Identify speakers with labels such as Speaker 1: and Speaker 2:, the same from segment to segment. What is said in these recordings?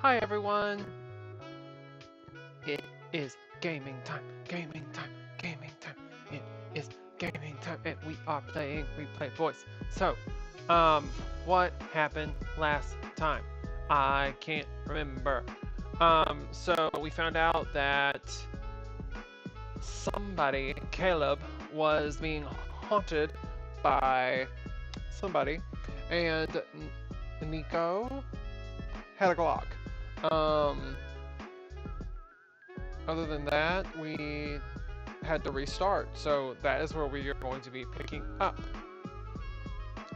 Speaker 1: Hi everyone! It is gaming time, gaming time, gaming time. It is gaming time, and we are playing Replay Voice. So, what happened last time? I can't remember. So we found out that somebody, Caleb, was being haunted by somebody, and Nico had a Glock. Um, Other than that, we had to restart, so that is where we are going to be picking up.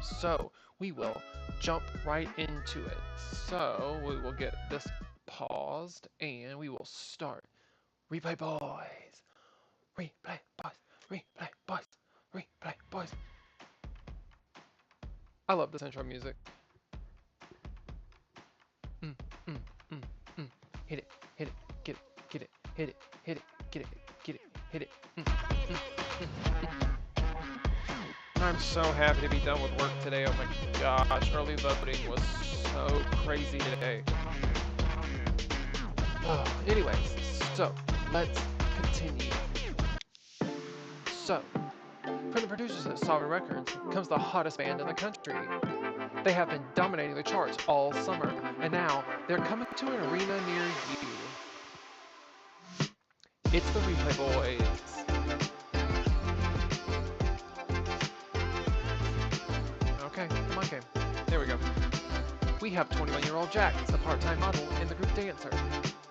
Speaker 1: So we will jump right into it. So we will get this paused and we will start. Replay boys, replay boys, replay boys, replay boys. I love this intro music. Mm, mm, mm, mm. Hit it, hit it, get it, hit it, hit it, get it, get it, hit it. Mm, mm, mm, mm. I'm so happy to be done with work today. Oh my gosh, early voting was so crazy today. Oh, anyways, so let's continue. So, from the producers of Sovereign Records comes the hottest band in the country. They have been dominating the charts all summer, and now they're coming to an arena near you. It's the Replay Boys. Okay, come on, game. There we go. We have 21-year-old Jack as the part-time model and the group dancer.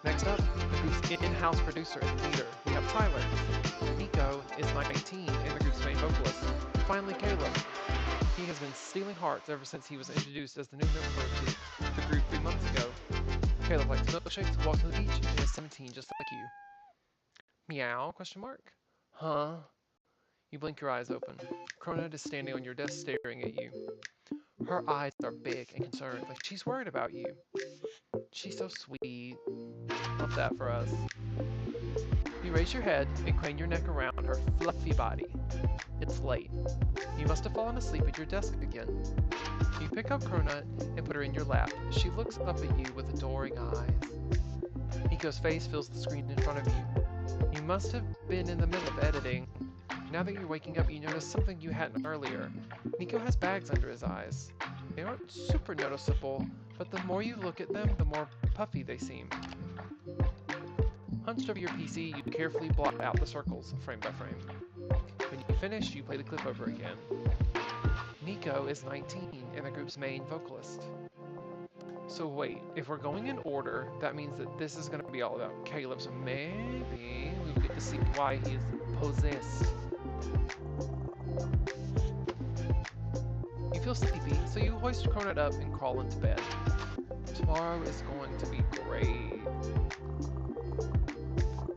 Speaker 1: Next up, the group's in-house producer and leader, we have Tyler. Nico is 19 and the group's main vocalist. Finally, Caleb. He has been stealing hearts ever since he was introduced as the new member to the group 3 months ago. Caleb likes milkshakes, walks on the beach, and is 17 just like you. Meow? Question mark. Huh? You blink your eyes open. Cronut is standing on your desk staring at you. Her eyes are big and concerned, like she's worried about you. She's so sweet. Love that for us. You raise your head and crane your neck around her fluffy body. It's late. You must have fallen asleep at your desk again. You pick up Cronut and put her in your lap. She looks up at you with adoring eyes. Nico's face fills the screen in front of you. You must have been in the middle of editing. Now that you're waking up, you notice something you hadn't earlier. Nico has bags under his eyes. They aren't super noticeable, but the more you look at them, the more puffy they seem. Hunched over your PC, you carefully blot out the circles, frame by frame. When you finish, you play the clip over again. Nico is 19 and the group's main vocalist. So wait, if we're going in order, that means that this is going to be all about Caleb, so maybe we will get to see why he is possessed. You feel sleepy, so you hoist Cronut up and crawl into bed. Tomorrow is going to be great.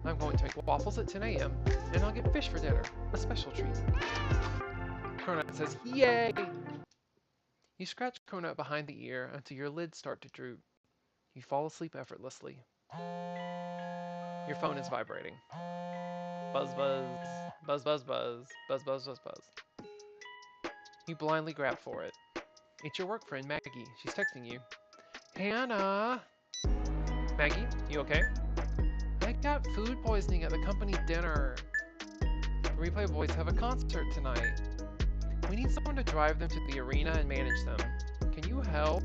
Speaker 1: I'm going to make waffles at 10 a.m. and I'll get fish for dinner, a special treat. Cronut says, yay! You scratch Cronut behind the ear until your lids start to droop. You fall asleep effortlessly. Your phone is vibrating. Buzz buzz, buzz buzz buzz, buzz buzz buzz buzz. You blindly grab for it. It's your work friend, Maggie. She's texting you. Hannah! Maggie, you okay? I got food poisoning at the company dinner. The Replay Boys have a concert tonight. We need someone to drive them to the arena and manage them. Can you help?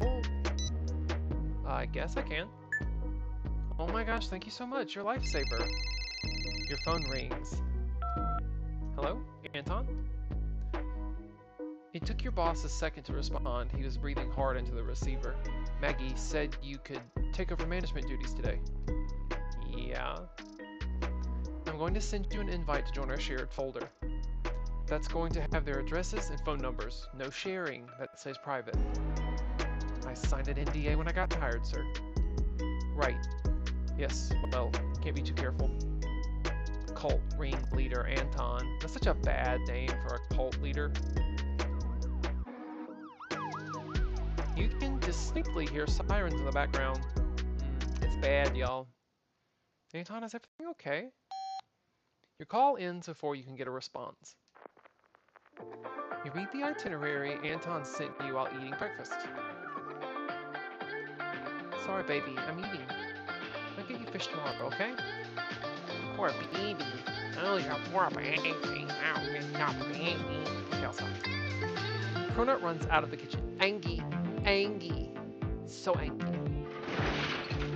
Speaker 1: I guess I can. Oh my gosh, thank you so much. You're a lifesaver. Your phone rings. Hello? Anton? It took your boss a second to respond. He was breathing hard into the receiver. Maggie said you could take over management duties today. Yeah. I'm going to send you an invite to join our shared folder. That's going to have their addresses and phone numbers. No sharing. That stays private. I signed an NDA when I got hired, sir. Right. Yes, well, can't be too careful. Cult ringleader Anton. That's such a bad name for a cult leader. You can distinctly hear sirens in the background. It's bad, y'all. Anton, is everything okay? Your call ends before you can get a response. You read the itinerary Anton sent you while eating breakfast. sorry, baby. I'm eating. I'll get you fish tomorrow, okay? Poor baby. Oh, you're a poor baby. Oh, you're a baby. Okay, I'll stop. Cronut runs out of the kitchen. Angy. Angy. So angry.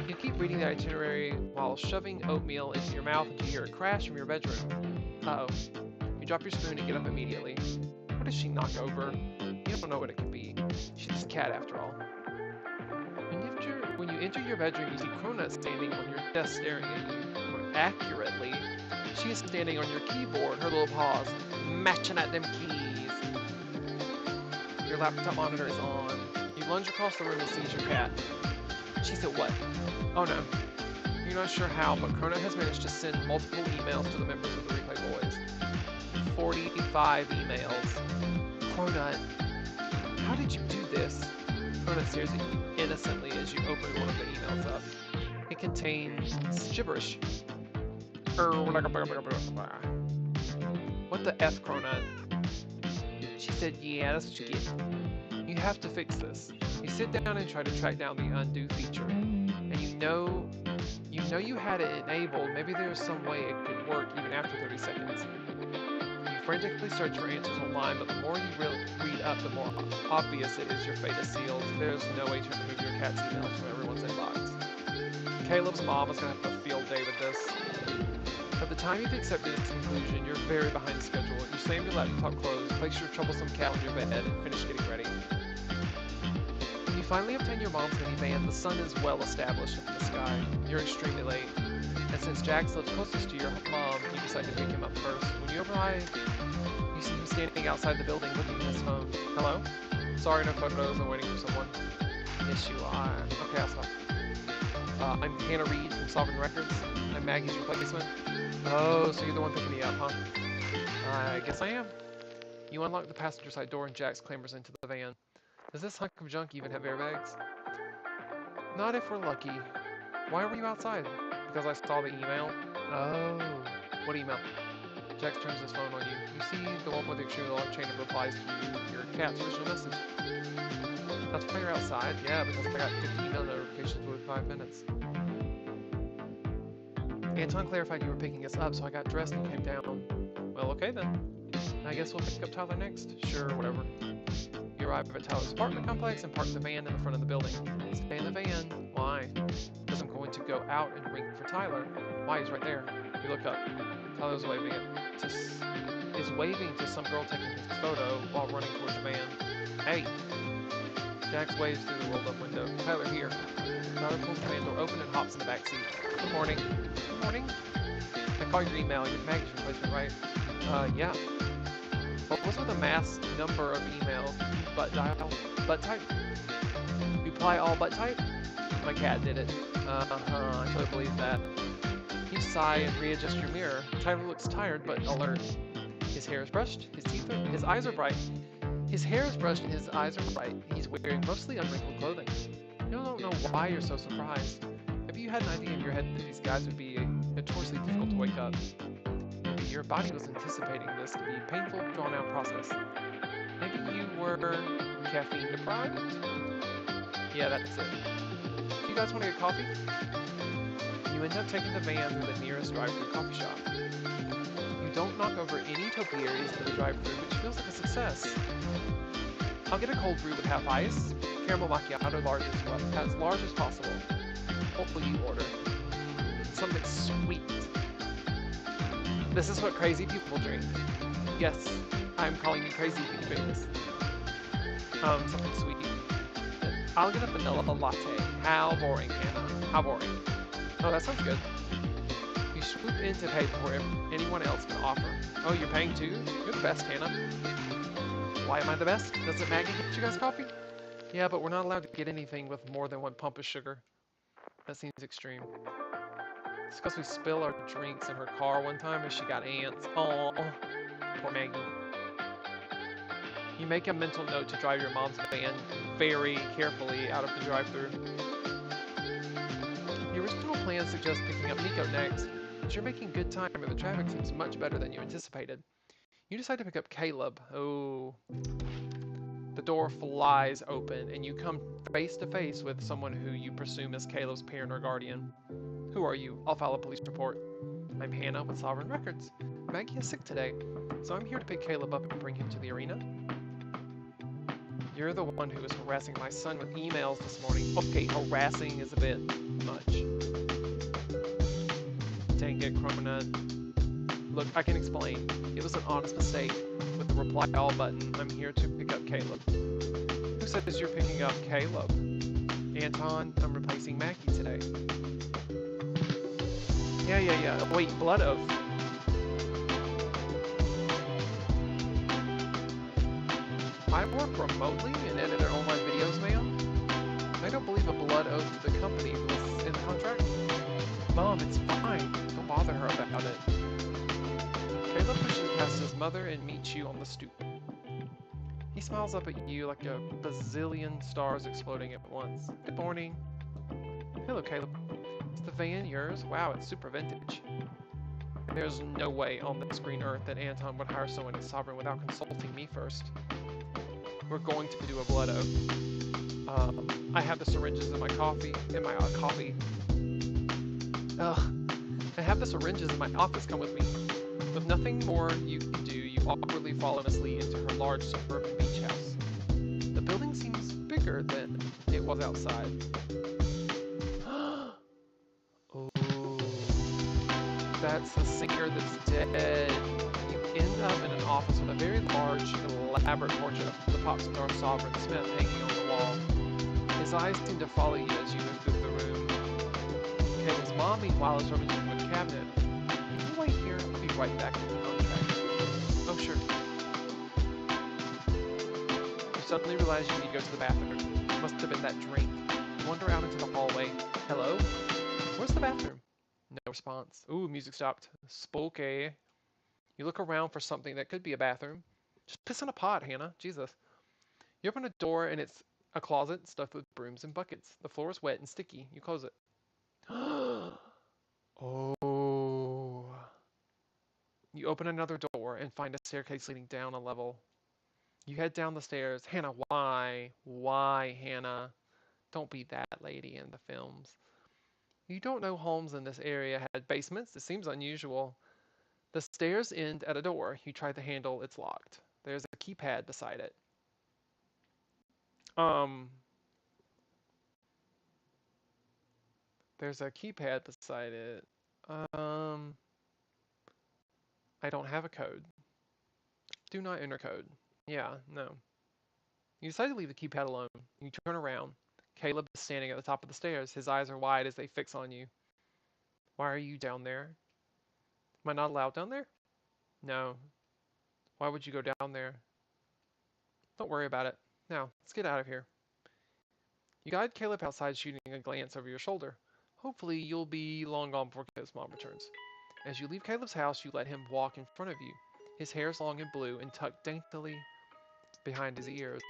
Speaker 1: You keep reading the itinerary while shoving oatmeal into your mouth until you hear a crash from your bedroom. Uh-oh. You drop your spoon and get up immediately. What does she knock over? You don't know what it could be. She's a cat after all. When you enter your bedroom, you see Cronut standing on your desk staring at you. More accurately, she is standing on your keyboard, her little paws matching at them keys. Your laptop monitor is on. You lunge across the room and seize your cat. She said what? Oh no. You're not sure how, but Cronut has managed to send multiple emails to the members of the Replay Boys. 45 emails. Cronut, how did you do this? Cronut stares at you innocently as you open one of the emails up. It contains gibberish. What the F, Cronut? She said, yeah, that's what you get. You have to fix this. You sit down and try to track down the undo feature. And you know you had it enabled. Maybe there's some way it could work even after 30 seconds. You frantically search for answers online, but the more you read up, the more obvious it is your fate is sealed. There's no way to remove your cat's emails from everyone's inbox. Caleb's mom is going to have a field day with this. By the time you've accepted its conclusion, you're very behind schedule. You slam your laptop closed, place your troublesome cat on your bed, and finish getting ready. When you finally obtain your mom's minivan, the sun is well established in the sky. You're extremely late. And since Jax lives closest to your mom, you decide to pick him up first. When you arrive, you see him standing outside the building looking at his phone. Hello? Sorry, no photos. I'm waiting for someone. Yes, you are. Okay, I'll stop. I'm Hannah Reed from Sovereign Records. I'm Maggie's replacement. Oh, so you're the one picking me up, huh? I guess I am. You unlock the passenger side door and Jax clambers into the van. Does this hunk of junk even have airbags? Not if we're lucky. Why were you outside? Because I saw the email. Oh. What email? Jax turns his phone on you. You see the one with the extremely long chain of replies to you, your cat's original message. That's why you're outside? Yeah, because I got 50 email notifications within 5 minutes. Anton clarified you were picking us up, so I got dressed and came down. Well, okay then. I guess we'll pick up Tyler next. Sure, whatever. You arrive at Tyler's apartment complex and park the van in the front of the building. Stay in the van. Why? Because I'm going to go out and ring for Tyler. Why? He's right there. You look up. Tyler's waving to some girl taking his photo while running towards the van. Hey! Jax waves through the rolled-up window. Tyler, here. Tyler pulls the van door open and hops in the back seat. Good morning. Good morning. I caught your email. You're Maggie's replacement, right? Yeah. What was with a mass number of emails? Butt dial? Butt type? Reply all butt type? My cat did it. I totally believe that. You sigh and readjust your mirror. Tyler looks tired but alert. His hair is brushed, his eyes are bright. His hair is brushed and his eyes are bright. He's wearing mostly unwrinkled clothing. You don't know why you're so surprised. Maybe you had an idea in your head that these guys would be notoriously difficult to wake up. Maybe your body was anticipating this to be a painful, drawn-out process. Maybe you were caffeine deprived? Yeah, that's it. Do you guys want to get coffee? You end up taking the van through the nearest drive-thru coffee shop. You don't knock over any topiaries to the drive-thru, which feels like a success. I'll get a cold brew with half ice, caramel macchiato as large as possible. What will you order? Something sweet. This is what crazy people drink. Yes, I'm calling you crazy if you drink this. Something sweet. I'll get a vanilla latte. How boring, Hannah. How boring. Oh, that sounds good. You swoop in to pay before anyone else can offer. Oh, you're paying too? You're the best, Hannah. Why am I the best? Doesn't Maggie get you guys coffee? Yeah, but we're not allowed to get anything with more than 1 pump of sugar. That seems extreme. It's because we spill our drinks in her car one time and she got ants. Oh, poor Maggie. You make a mental note to drive your mom's van very carefully out of the drive-thru. The original plan suggests picking up Nico next, but you're making good time and the traffic seems much better than you anticipated. You decide to pick up Caleb. Oh. The door flies open, and you come face to face with someone who you presume is Caleb's parent or guardian. Who are you? I'll file a police report. I'm Hannah with Sovereign Records. Maggie is sick today, so I'm here to pick Caleb up and bring him to the arena. You're the one who was harassing my son with emails this morning. Okay, harassing is a bit much. Dang it, Cronut. Look, I can explain. It was an honest mistake. With the reply all button, I'm here to pick up Caleb. Who says you're picking up Caleb? Anton, I'm replacing Maggie today. Yeah. Wait, Blood Oath. I work remotely and edit their online videos, ma'am. I don't believe a blood oath to the company was in the contract. Mom, it's fine. Don't bother her about it. Caleb pushes past his mother and meets you on the stoop. He smiles up at you like a bazillion stars exploding at once. Good morning. Hello, Caleb. Is the van yours? Wow, it's super vintage. There's no way on this green earth that Anton would hire someone as Sovereign without consulting me first. We're going to do a blood oath. I have the syringes in my coffee. I have the syringes in my office. Come with me. With nothing more you can do, you awkwardly follow Miss Lee into her large suburban beach house. The building seems bigger than it was outside. Oh, that's the singer that's dead. You end up in an office with a very large, elaborate portrait of the pop star Sovereign Smith hanging on the wall. His eyes seem to follow you as you move through the room. Caleb's mom, meanwhile, is rummaging with the cabinet. Can you wait here? I'll be right back with the contract. Oh, sure. You suddenly realize you need to go to the bathroom. Must have been that drink. You wander out into the hallway. Hello? Where's the bathroom? No response. Ooh, music stopped. Spooky. You look around for something that could be a bathroom. Just piss in a pot, Hannah. Jesus. You open a door and it's a closet stuffed with brooms and buckets. The floor is wet and sticky. You close it. Oh. You open another door and find a staircase leading down a level. You head down the stairs. Hannah, why? Why, Hannah? Don't be that lady in the films. You don't know homes in this area had basements. It seems unusual. The stairs end at a door. You try the handle. It's locked. There's a keypad beside it. There's a keypad beside it. I don't have a code. Do not enter code. Yeah, no. You decide to leave the keypad alone. You turn around. Caleb is standing at the top of the stairs. His eyes are wide as they fix on you. Why are you down there? Am I not allowed down there? No. Why would you go down there? Don't worry about it. Now, let's get out of here. You guide Caleb outside, shooting a glance over your shoulder. Hopefully, you'll be long gone before Caleb's mom returns. As you leave Caleb's house, you let him walk in front of you. His hair is long and blue and tucked daintily behind his ears.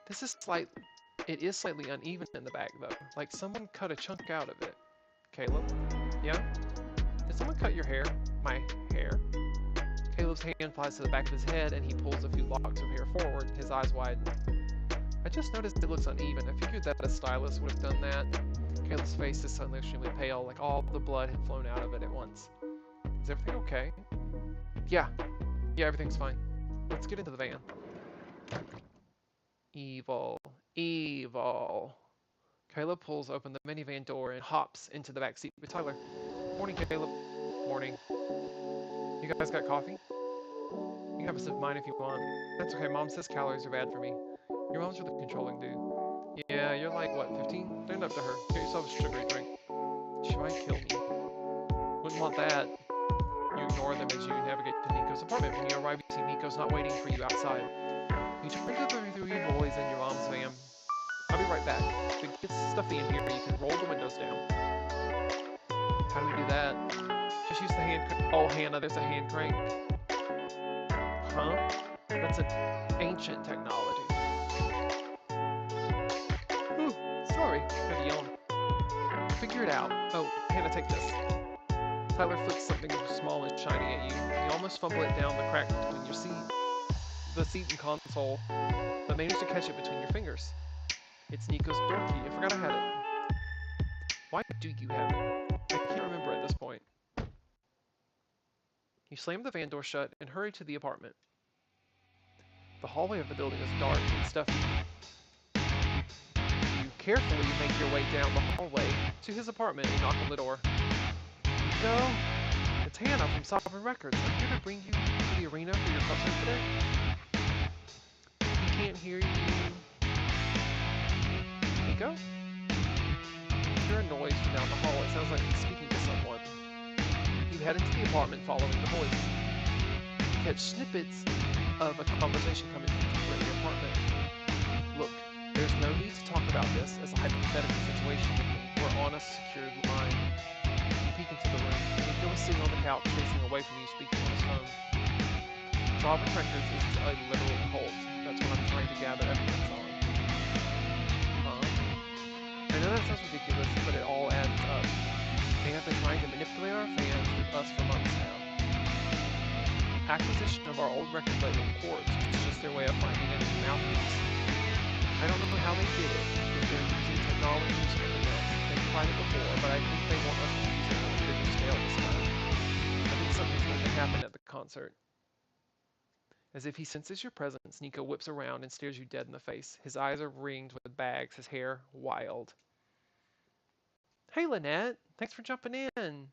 Speaker 1: It is slightly uneven in the back, though, like someone cut a chunk out of it. Caleb? Yeah? Did someone cut your hair? My hair? Caleb's hand flies to the back of his head, and he pulls a few locks of hair forward, his eyes widen. I just noticed it looks uneven. I figured that a stylist would have done that. Caleb's face is suddenly extremely pale, like all the blood had flown out of it at once. Is everything okay? Yeah, everything's fine. Let's get into the van. Evil. Caleb pulls open the minivan door and hops into the back seat with Tyler. Morning, Caleb. Morning. You guys got coffee? You can have a sip of mine if you want. That's okay, Mom says calories are bad for me. Your mom's really controlling, dude. Yeah, you're like, what, 15? Stand up to her. Get yourself a sugary drink. She might kill me. Wouldn't want that. You ignore them as you navigate to Nico's apartment. When you arrive, you see Nico's not waiting for you outside. You turn to the three boys in your mom's van. I'll be right back. If it gets stuffy in here, you can roll the windows down. How do we do that? Just use the hand crank. Oh, Hannah, there's a hand crank. Huh? That's an ancient technology. Ooh, sorry. I'm yelling. Figure it out. Oh, Hannah, take this. Tyler flicks something small and shiny at you. You almost fumble it down the crack between your seat, the seat and console, but but managed to catch it between your fingers. It's Nico's door key. I forgot I had it. Why do you have it? I can't remember at this point. You slam the van door shut and hurry to the apartment. The hallway of the building is dark and stuffy. You carefully make your way down the hallway to his apartment and knock on the door. Nico, it's Hannah from Sovereign Records. I'm here to bring you to the arena for your concert today. He can't hear you. Nico? You hear a noise from down the hall. It sounds like he's speaking to someone. You head into the apartment following the voice. You catch snippets of a conversation coming from the apartment. Look, there's no need to talk about this as a hypothetical situation with me. We're on a secured line. You peek into the room. Nico is sitting on the couch facing away from you, speaking on his phone. Sovereign Records is a literal cult. That's what I'm trying to gather evidence on. I know that sounds ridiculous, but it all adds up. They have been trying to manipulate our fans with us for months now. Acquisition of our old record label, Chords, is just their way of finding a new mouthpiece. I don't know how they did it, if they're using technology or something else. They've tried it before, but I think they want us to use it on a bigger scale this time. I think something's going to happen at the concert. As if he senses your presence, Nico whips around and stares you dead in the face. His eyes are ringed with bags, his hair wild. Hey, Lynette. Thanks for jumping in.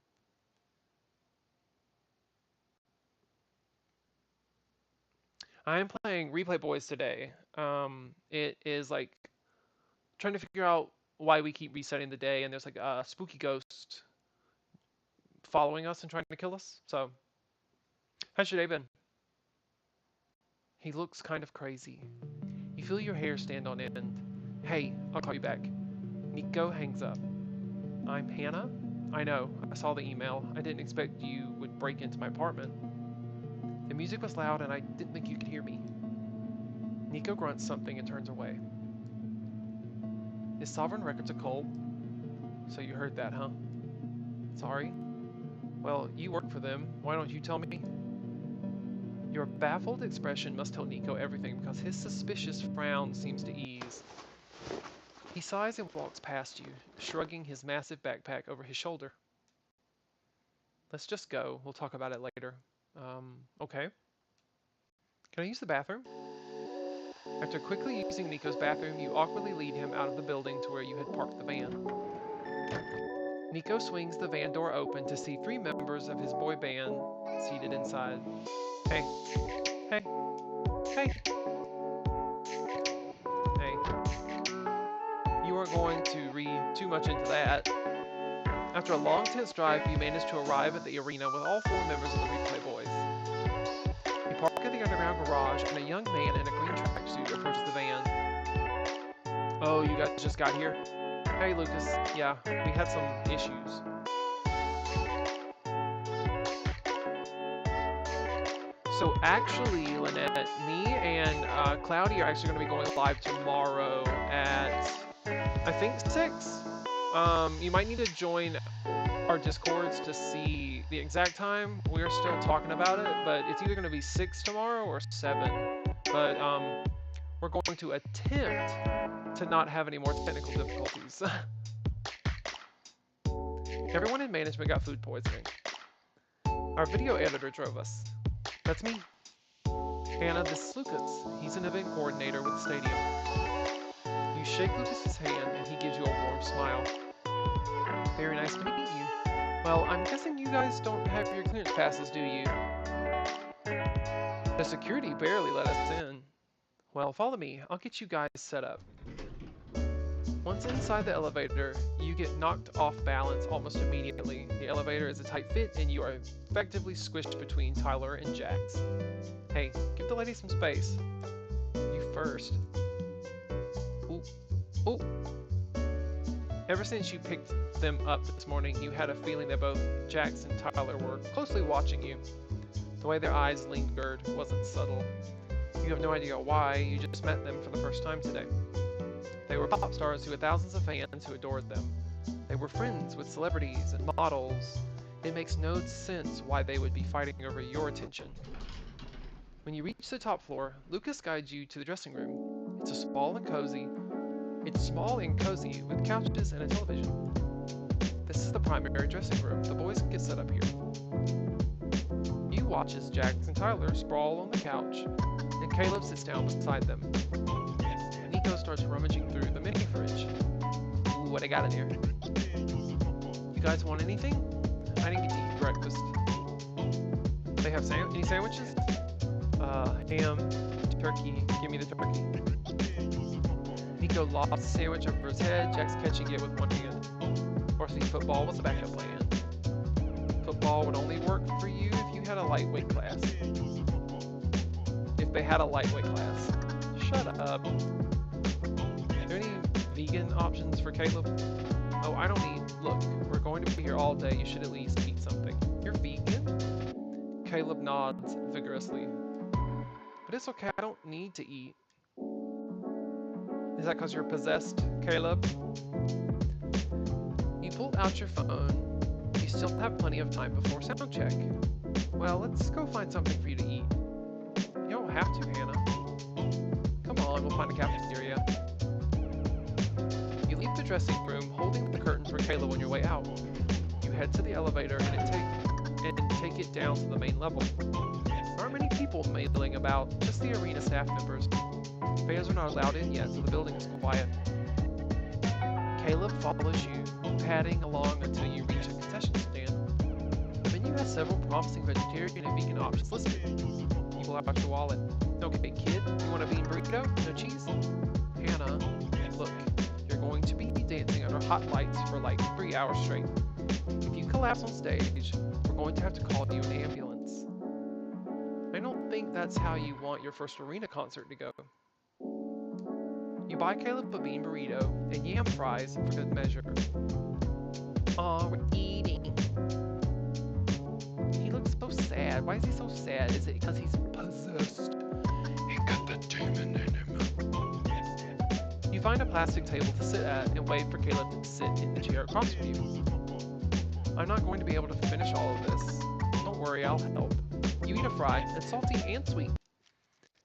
Speaker 1: I'm playing Replay Boys today. It is like trying to figure out why we keep resetting the day, and there's like a spooky ghost following us and trying to kill us. So, how's your day been? He looks kind of crazy. You feel your hair stand on end. Hey, I'll call you back. Nico hangs up. I'm Hannah? I know, I saw the email. I didn't expect you would break into my apartment. The music was loud and I didn't think you could hear me. Nico grunts something and turns away. Is Sovereign Records a cult? So you heard that, huh? Sorry? Well, you work for them. Why don't you tell me? Your baffled expression must tell Nico everything because his suspicious frown seems to ease. He sighs and walks past you, shrugging his massive backpack over his shoulder. Let's just go. We'll talk about it later. Okay. Can I use the bathroom? After quickly using Nico's bathroom, you awkwardly lead him out of the building to where you had parked the van. Nico swings the van door open to see 3 members of his boy band seated inside. Hey. Hey. Hey. Hey. You aren't going to read too much into that. After a long, tense drive, you manage to arrive at the arena with all 4 members of the Replay Boys. You park at the underground garage, and a young man in a green tracksuit approaches the van. Oh, you guys just got here? Hey, Lucas. Yeah, we had some issues. So actually, Lynette, me and Cloudy are actually going to be going live tomorrow at, I think, 6. You might need to join our Discords to see the exact time. We're still talking about it, but it's either going to be 6 tomorrow or 7. But we're going to attempt to not have any more technical difficulties. Everyone in management got food poisoning. Our video editor drove us. That's me. Hannah, this is Lucas. He's an event coordinator with the stadium. You shake Lucas's hand and he gives you a warm smile. Very nice to meet you. Well, I'm guessing you guys don't have your clearance passes, do you? The security barely let us in. Well, follow me. I'll get you guys set up. Once inside the elevator, you get knocked off balance almost immediately. The elevator is a tight fit and you are effectively squished between Tyler and Jax. Hey, give the lady some space. You first. Ooh. Ooh. Ever since you picked them up this morning, you had a feeling that both Jax and Tyler were closely watching you. The way their eyes lingered wasn't subtle. You have no idea why, you just met them for the first time today. They were pop stars who had thousands of fans who adored them. They were friends with celebrities and models. It makes no sense why they would be fighting over your attention. When you reach the top floor, Lucas guides you to the dressing room. It's small and cozy. It's small and cozy with couches and a television. This is the primary dressing room. The boys get set up here. You watch as Jax and Tyler sprawl on the couch, and Caleb sits down beside them. Nico starts rummaging through the mini fridge. Ooh, what I got in here? You guys want anything? I didn't get to eat breakfast. They have any sandwiches? Ham, turkey. Give me the turkey. Nico lobs the sandwich over his head. Jack's catching it with one hand. Varsity football was a backup plan. Football would only work for you if you had a lightweight class. If they had a lightweight class. Shut up. Are there any vegan options for Caleb? Oh, I don't need. Look, we're going to be here all day. You should at least eat something. You're vegan? Caleb nods vigorously. But it's okay, I don't need to eat. Is that because you're possessed, Caleb? You pull out your phone. You still have plenty of time before sound check. Well, let's go find something for you to eat. You don't have to, Hannah. Come on, we'll find a cafeteria. You leave the dressing room, holding the curtains for Caleb on your way out. You head to the elevator and take it down to the main level. There aren't many people milling about, just the arena staff members. Fans are not allowed in yet, so the building is quiet. Caleb follows you, padding along until you reach a concession stand. The menu has several promising vegetarian and vegan options listed. You pull out your wallet. Okay, kid, you want a bean burrito? No cheese? Hannah, look, you're going to be dancing under hot lights for like 3 hours straight. If you collapse on stage, we're going to have to call you an ambulance. I don't think that's how you want your first arena concert to go. You buy Caleb a bean burrito and yam fries for good measure. Aw, we're eating. He looks so sad. Why is he so sad? Is it because he's possessed? He got the demon in him. You find a plastic table to sit at and wait for Caleb to sit in the chair across from you. I'm not going to be able to finish all of this. Don't worry, I'll help. You eat a fry, and salty and sweet.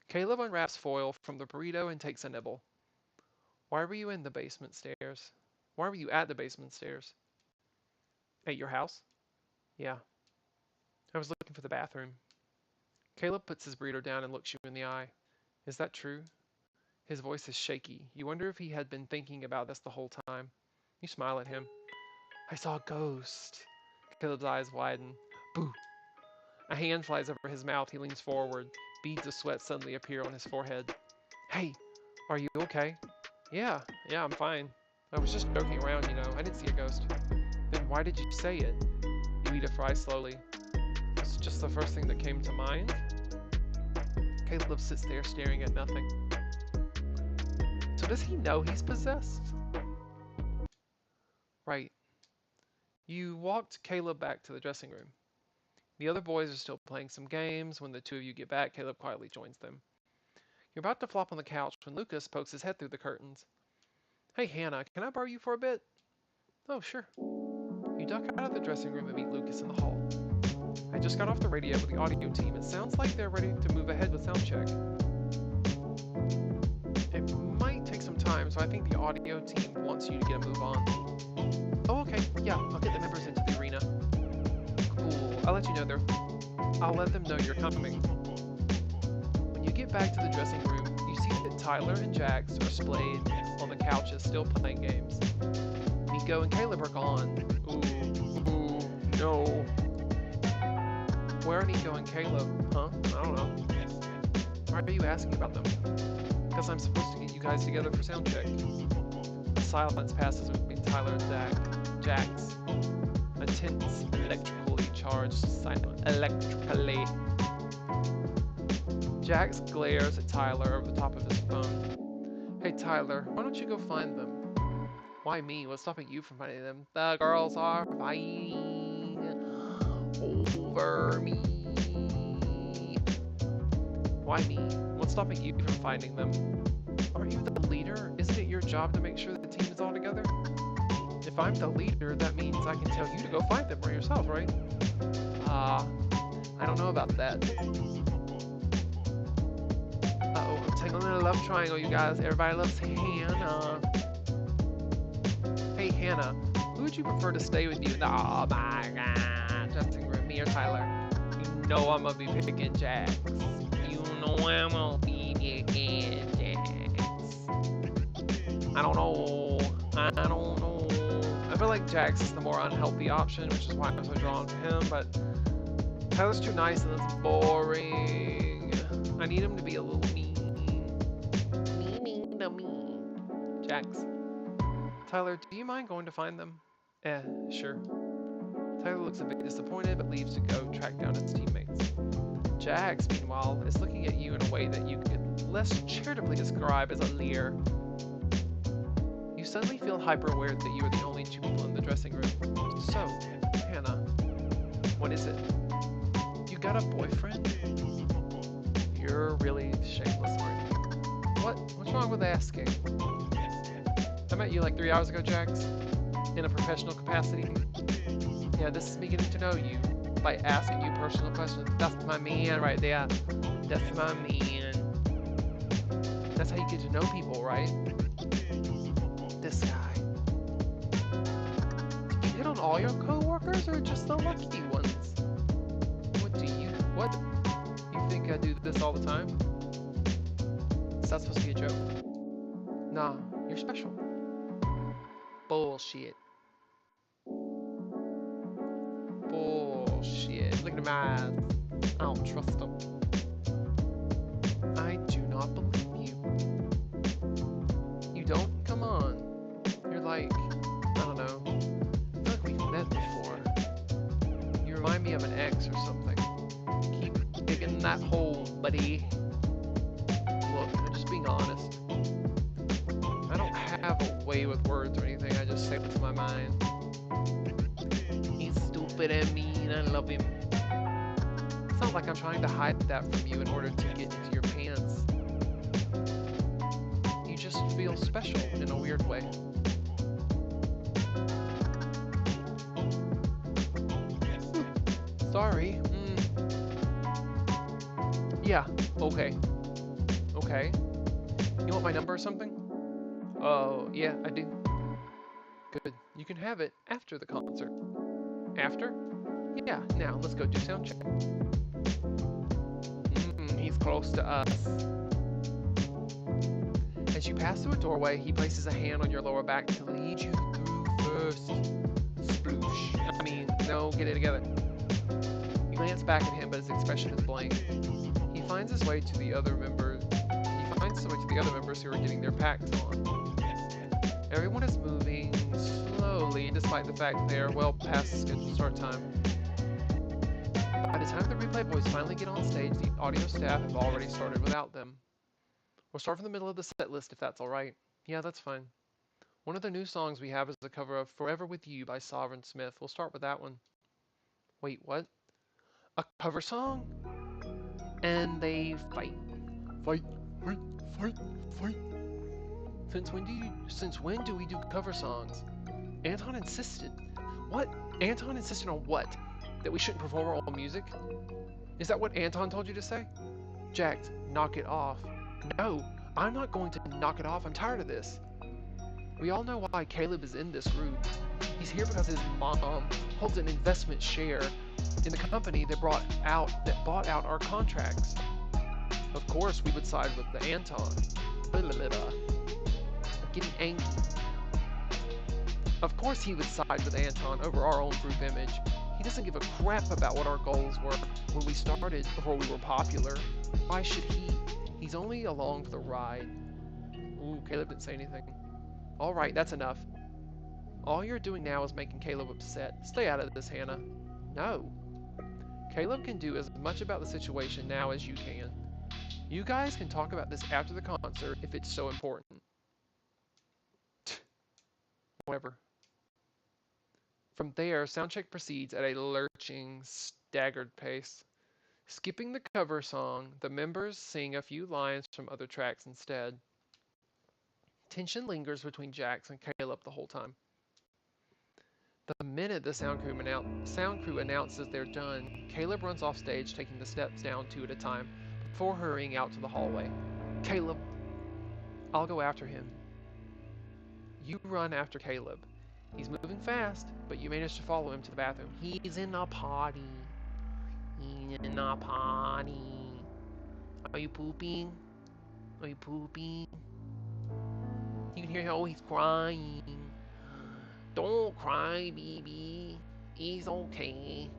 Speaker 1: Caleb unwraps foil from the burrito and takes a nibble. Why were you in the basement stairs? Why were you at the basement stairs? At your house? Yeah. I was looking for the bathroom. Caleb puts his burrito down and looks you in the eye. Is that true? His voice is shaky. You wonder if he had been thinking about this the whole time. You smile at him. I saw a ghost. Caleb's eyes widen. Boo. A hand flies over his mouth. He leans forward. Beads of sweat suddenly appear on his forehead. Hey, are you okay? Yeah, I'm fine. I was just joking around, you know. I didn't see a ghost. Then why did you say it? You eat a fry slowly. It's just the first thing that came to mind. Caleb sits there staring at nothing. So does he know he's possessed? Right. You walked Caleb back to the dressing room. The other boys are still playing some games. When the two of you get back, Caleb quietly joins them. You're about to flop on the couch when Lucas pokes his head through the curtains. Hey Hannah, can I borrow you for a bit? Oh, sure. You duck out of the dressing room and meet Lucas in the hall. I just got off the radio with the audio team. It sounds like they're ready to move ahead with sound check. It might take some time, so I think the audio team wants you to get a move on. Oh, okay. Yeah, I'll get the members into the arena. Cool. I'll let them know you're coming. When you get back to the dressing room, you see that Tyler and Jax are splayed on the couches, still playing games. Nico and Caleb are gone. Ooh, no. Where are Nico and Caleb? Huh? I don't know. Why are you asking about them? Because I'm supposed to get you guys together for sound check. A silence passes between Tyler and Jax. A tense, electrically charged silence. Electrically. Jax glares at Tyler over the top of his phone. Hey Tyler, why don't you go find them? Why me? What's stopping you from finding them? The girls are fighting over me. Why me? What's stopping you from finding them? Aren't you the leader? Isn't it your job to make sure that the team is all together? If I'm the leader, that means I can tell you to go find them for yourself, right? I don't know about that. Uh-oh, I'm taking a love triangle, you guys. Everybody loves Hannah. Hey, Hannah, who would you prefer to stay with you? Oh my god. Dressing room, me or Tyler? You know I'm gonna be picking Jax. You know I'm gonna be picking Jax. I don't know. I feel like Jax is the more unhealthy option, which is why I'm so drawn to him, but Tyler's too nice and it's boring. I need him to be a little mean. Mean. Jax. Tyler, do you mind going to find them? Sure. Tyler looks a bit disappointed, but leaves to go track down his teammates. Jax, meanwhile, is looking at you in a way that you could less charitably describe as a leer. You suddenly feel hyper-aware that you are the only two people in the dressing room. So, Hannah, what is it? You got a boyfriend? You're really shameless, aren't you? What's wrong with asking? I met you like 3 hours ago, Jax, in a professional capacity. Yeah, this is me getting to know you by asking you personal questions. That's my man right there. That's my man. That's how you get to know people, right? This guy. Do you hit on all your coworkers or just the lucky ones? What? You think I do this all the time? Is that supposed to be a joke? Nah, you're special. Bullshit. Look at my eyes. I don't trust them. I do not believe you. You don't? Come on. You're like, I don't know. I feel like we've met before. You remind me of an ex or something. Keep digging that hole, buddy. Look, I'm just being honest. I don't have a way with words or anything. I just say what's my mind. He's stupid and mean. I love him. It's not like I'm trying to hide that from you in order to get into your pants. You just feel special in a weird way. Sorry. Yeah, okay. Okay. You want my number or something? Oh, yeah, I do. Good. You can have it after the concert. After? Yeah, now let's go do sound check. He's close to us. As you pass through a doorway, he places a hand on your lower back to lead you through first. Sploosh. No, get it together. You glance back at him, but his expression is blank. He finds his way to the other members. Who are getting their packs on. Everyone is moving slowly, despite the fact they are well past the scheduled start time. By the time the replay boys finally get on stage, the audio staff have already started without them. We'll start from the middle of the set list if that's alright. Yeah, that's fine. One of the new songs we have is a cover of Forever With You by Sovereign Smith. We'll start with that one. Wait, what? A cover song? And they fight. Fight. Since when do we do cover songs? Anton insisted. What? Anton insisted on what? That we shouldn't perform our own music? Is that what Anton told you to say? Jax, knock it off. No, I'm not going to knock it off. I'm tired of this. We all know why Caleb is in this group. He's here because his mom holds an investment share in the company that bought out our contracts. Of course, we would side with the Anton. I'm getting angry. Of course he would side with Anton over our own group image. He doesn't give a crap about what our goals were when we started, before we were popular. Why should he? He's only along for the ride. Ooh, Caleb didn't say anything. Alright, that's enough. All you're doing now is making Caleb upset. Stay out of this, Hannah. No. Caleb can do as much about the situation now as you can. You guys can talk about this after the concert if it's so important. Whatever. From there, soundcheck proceeds at a lurching, staggered pace. Skipping the cover song, the members sing a few lines from other tracks instead. Tension lingers between Jax and Caleb the whole time. The minute the sound crew announces they're done, Caleb runs off stage, taking the steps down 2 at a time, before hurrying out to the hallway. Caleb, I'll go after him. You run after Caleb. He's moving fast, but you manage to follow him to the bathroom. He's in a potty. He's in a potty. Are you pooping? Are you pooping? You can hear him. Oh, he's crying. Don't cry, baby. It's okay.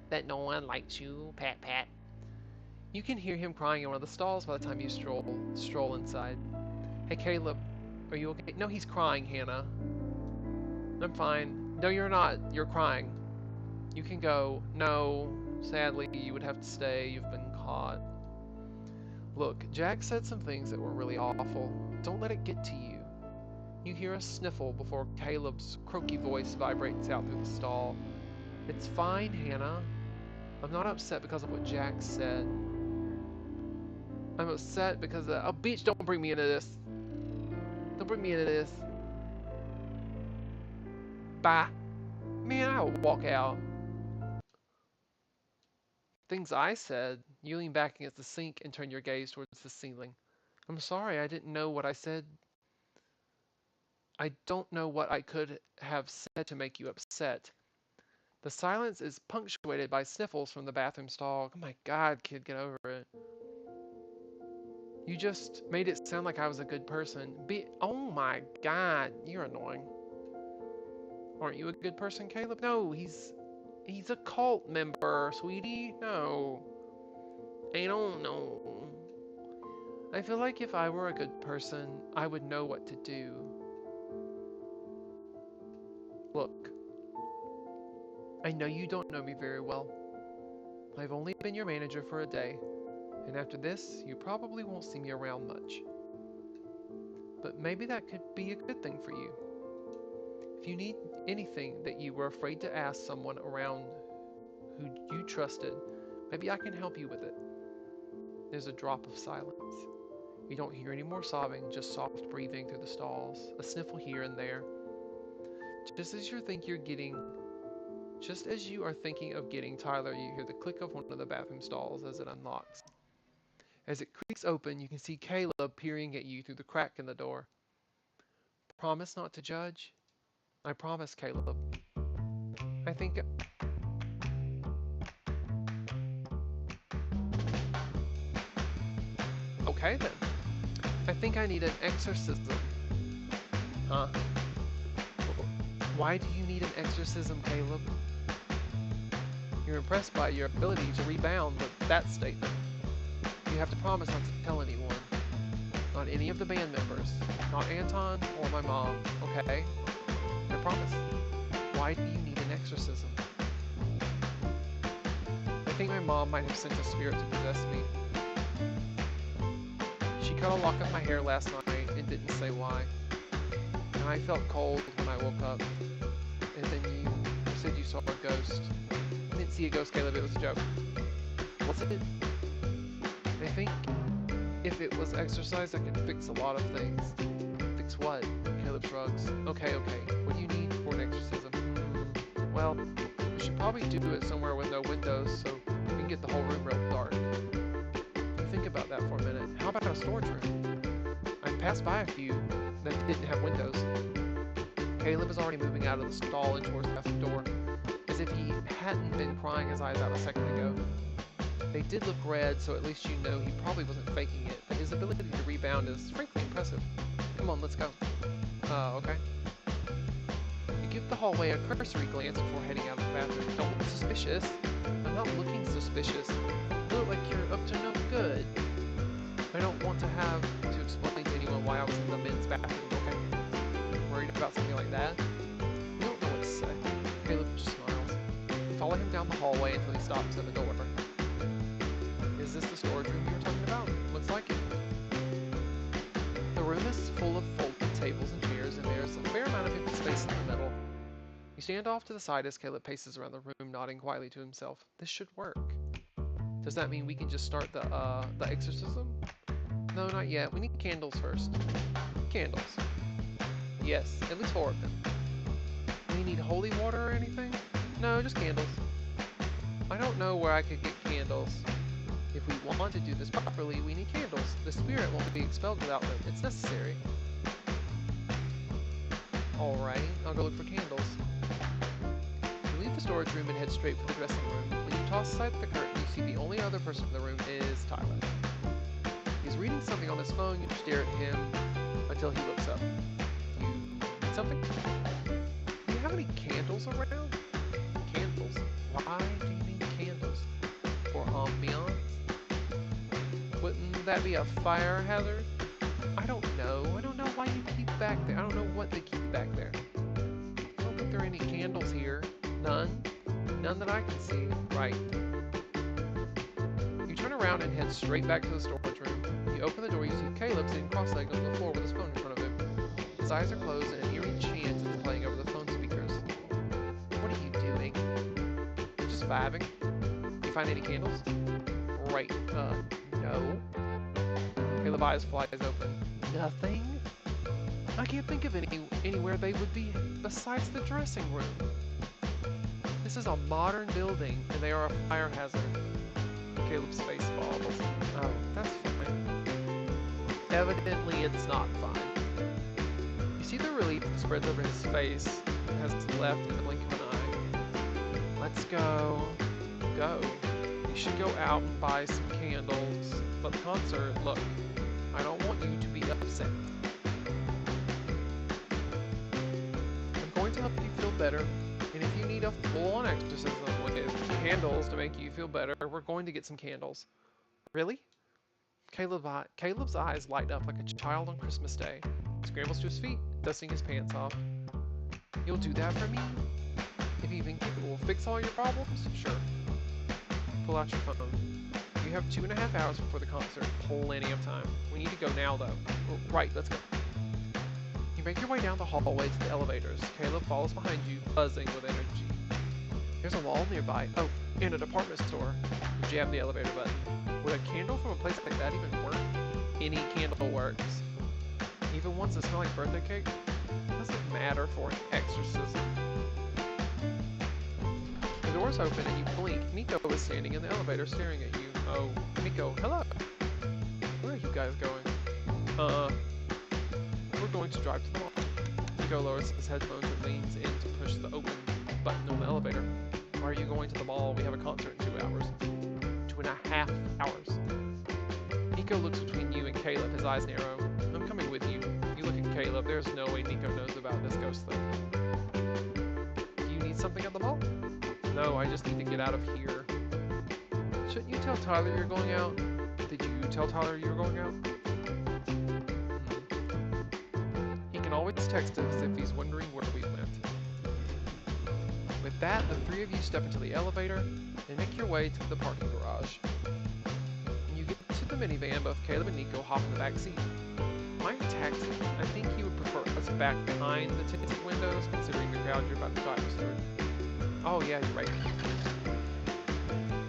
Speaker 1: That no one likes you. Pat, pat. You can hear him crying in one of the stalls by the time you stroll inside. Hey, Caleb. Are you okay? No, he's crying, Hannah. I'm fine. No, you're not. You're crying. You can go. No, sadly, you would have to stay. You've been caught. Look, Jack said some things that were really awful. Don't let it get to you. You hear a sniffle before Caleb's croaky voice vibrates out through the stall. It's fine, Hannah. I'm not upset because of what Jack said. I'm upset because oh, bitch, don't bring me into this. Don't bring me into this. Bye. Man, I will walk out. Things I said. You lean back against the sink and turn your gaze towards the ceiling. I'm sorry, I didn't know what I said. I don't know what I could have said to make you upset. The silence is punctuated by sniffles from the bathroom stall. Oh my god, kid, get over it. You just made it sound like I was a good person. Oh my god, you're annoying. Aren't you a good person, Caleb? No, he's a cult member, sweetie. No. I don't know. I feel like if I were a good person, I would know what to do. Look, I know you don't know me very well. I've only been your manager for a day, and after this, you probably won't see me around much. But maybe that could be a good thing for you. If you need anything that you were afraid to ask someone around who you trusted, maybe I can help you with it. There's a drop of silence. You don't hear any more sobbing, just soft breathing through the stalls, a sniffle here and there. Just as you are thinking of getting Tyler, you hear the click of one of the bathroom stalls as it unlocks. As it creaks open, you can see Caleb peering at you through the crack in the door. Promise not to judge? I promise, Caleb. I think... Okay then. I think I need an exorcism. Huh? Why do you need an exorcism, Caleb? You're impressed by your ability to rebound with that statement. You have to promise not to tell anyone. Not any of the band members. Not Anton or my mom, okay? I promise. Why do you need an exorcism? I think my mom might have sent a spirit to possess me. She cut a lock of my hair last night and didn't say why. And I felt cold when I woke up. And then you said you saw a ghost. I didn't see a ghost, Caleb, it was a joke. What's it? I think if it was exercise, I could fix a lot of things. Fix what? Caleb shrugs. Okay. What do you need for an exorcism? Well, we should probably do it somewhere with no windows so we can get the whole room real dark. Think about that for a minute. How about a storage room? I've passed by a few that didn't have windows. Caleb is already moving out of the stall and towards the bathroom door, as if he hadn't been crying his eyes out a second ago. They did look red, so at least you know he probably wasn't faking it, but his ability to rebound is frankly impressive. Come on, let's go. Okay. You give the hallway a cursory glance before heading out of the bathroom. Don't look suspicious. I'm not looking suspicious. You look like you're up to no good. I don't want to have to explain to anyone why I was in the men's bathroom, okay? Worried about something like that? You don't know what to say. Caleb just smiles. You follow him down the hallway until he stops at the door. Is this the storage room you were talking about? Looks like it. The room is full of folded tables and chairs, and there's a fair amount of empty space in the middle. You stand off to the side as Caleb paces around the room, nodding quietly to himself. This should work. Does that mean we can just start the exorcism? No, not yet. We need candles first. Candles. Yes, at least 4 of them. Do we need holy water or anything? No, just candles. I don't know where I could get candles. If we want to do this properly, we need candles. The spirit won't be expelled without them. It's necessary. Alright, I'll go look for candles. You leave the storage room and head straight for the dressing room. When you toss aside the curtain, you see the only other person in the room is Tyler. He's reading something on his phone. You stare at him until he looks up. You need something? Do you have any candles around? Candles? Why do you need candles? For ambiance? Wouldn't that be a fire hazard? I don't know. I don't know why you keep back there. I don't know what they keep back there. I don't think there are any candles here. None? None that I can see. Right. You turn around and head straight back to the storage room. You open the door, you see Caleb sitting cross-legged on the floor with his phone in front of him. His eyes are closed and an eerie chant is playing over the phone speakers. What are you doing? Just vibing. You find any candles? Right. No. Caleb's eyes flies open. Nothing? I can't think of anywhere they would be besides the dressing room. This is a modern building, and they are a fire hazard. Caleb's face falls. Oh, that's fine. Evidently, it's not fine. You see the relief that spreads over his face and has left in the blink of an eye. Let's go. Go. You should go out and buy some candles. But the concert, look, I don't want you to be upset. I'm going to help you feel better, and if you need a full-on exorcism with candles to make you feel better, we're going to get some candles. Really? Caleb's eyes light up like a child on Christmas Day. He scrambles to his feet, dusting his pants off. You'll do that for me? If you think it will fix all your problems? Sure. Pull out your phone. You have 2.5 hours before the concert. Plenty of time. We need to go now, though. Right, let's go. You make your way down the hallway to the elevators. Caleb follows behind you, buzzing with energy. There's a mall nearby. Oh, and a department store. You jab the elevator button. Would a candle from a place like that even work? Any candle works. Even ones that smell like birthday cake? Doesn't matter for an exorcism. The doors open and you blink. Nico is standing in the elevator staring at you. Oh, Nico, hello. Where are you guys going? We're going to drive to the mall. Nico lowers his headphones and leans in to push the open button on the elevator. Why are you going to the mall? We have a concert in 2 hours. 2.5 hours. Nico looks between you and Caleb, his eyes narrow. I'm coming with you. You look at Caleb. There's no way Nico knows about this ghost thing. Do you need something at the mall? No, I just need to get out of here. Shouldn't you tell Tyler you're going out? Did you tell Tyler you were going out? He can always text us if he's wondering where we went. With that, the three of you step into the elevator and make your way to the parking garage. When you get to the minivan, both Caleb and Nico hop in the back seat. My taxi, I think he would prefer us back behind the tinted windows, considering the crowd you're about to drive us through. Oh yeah, you're right.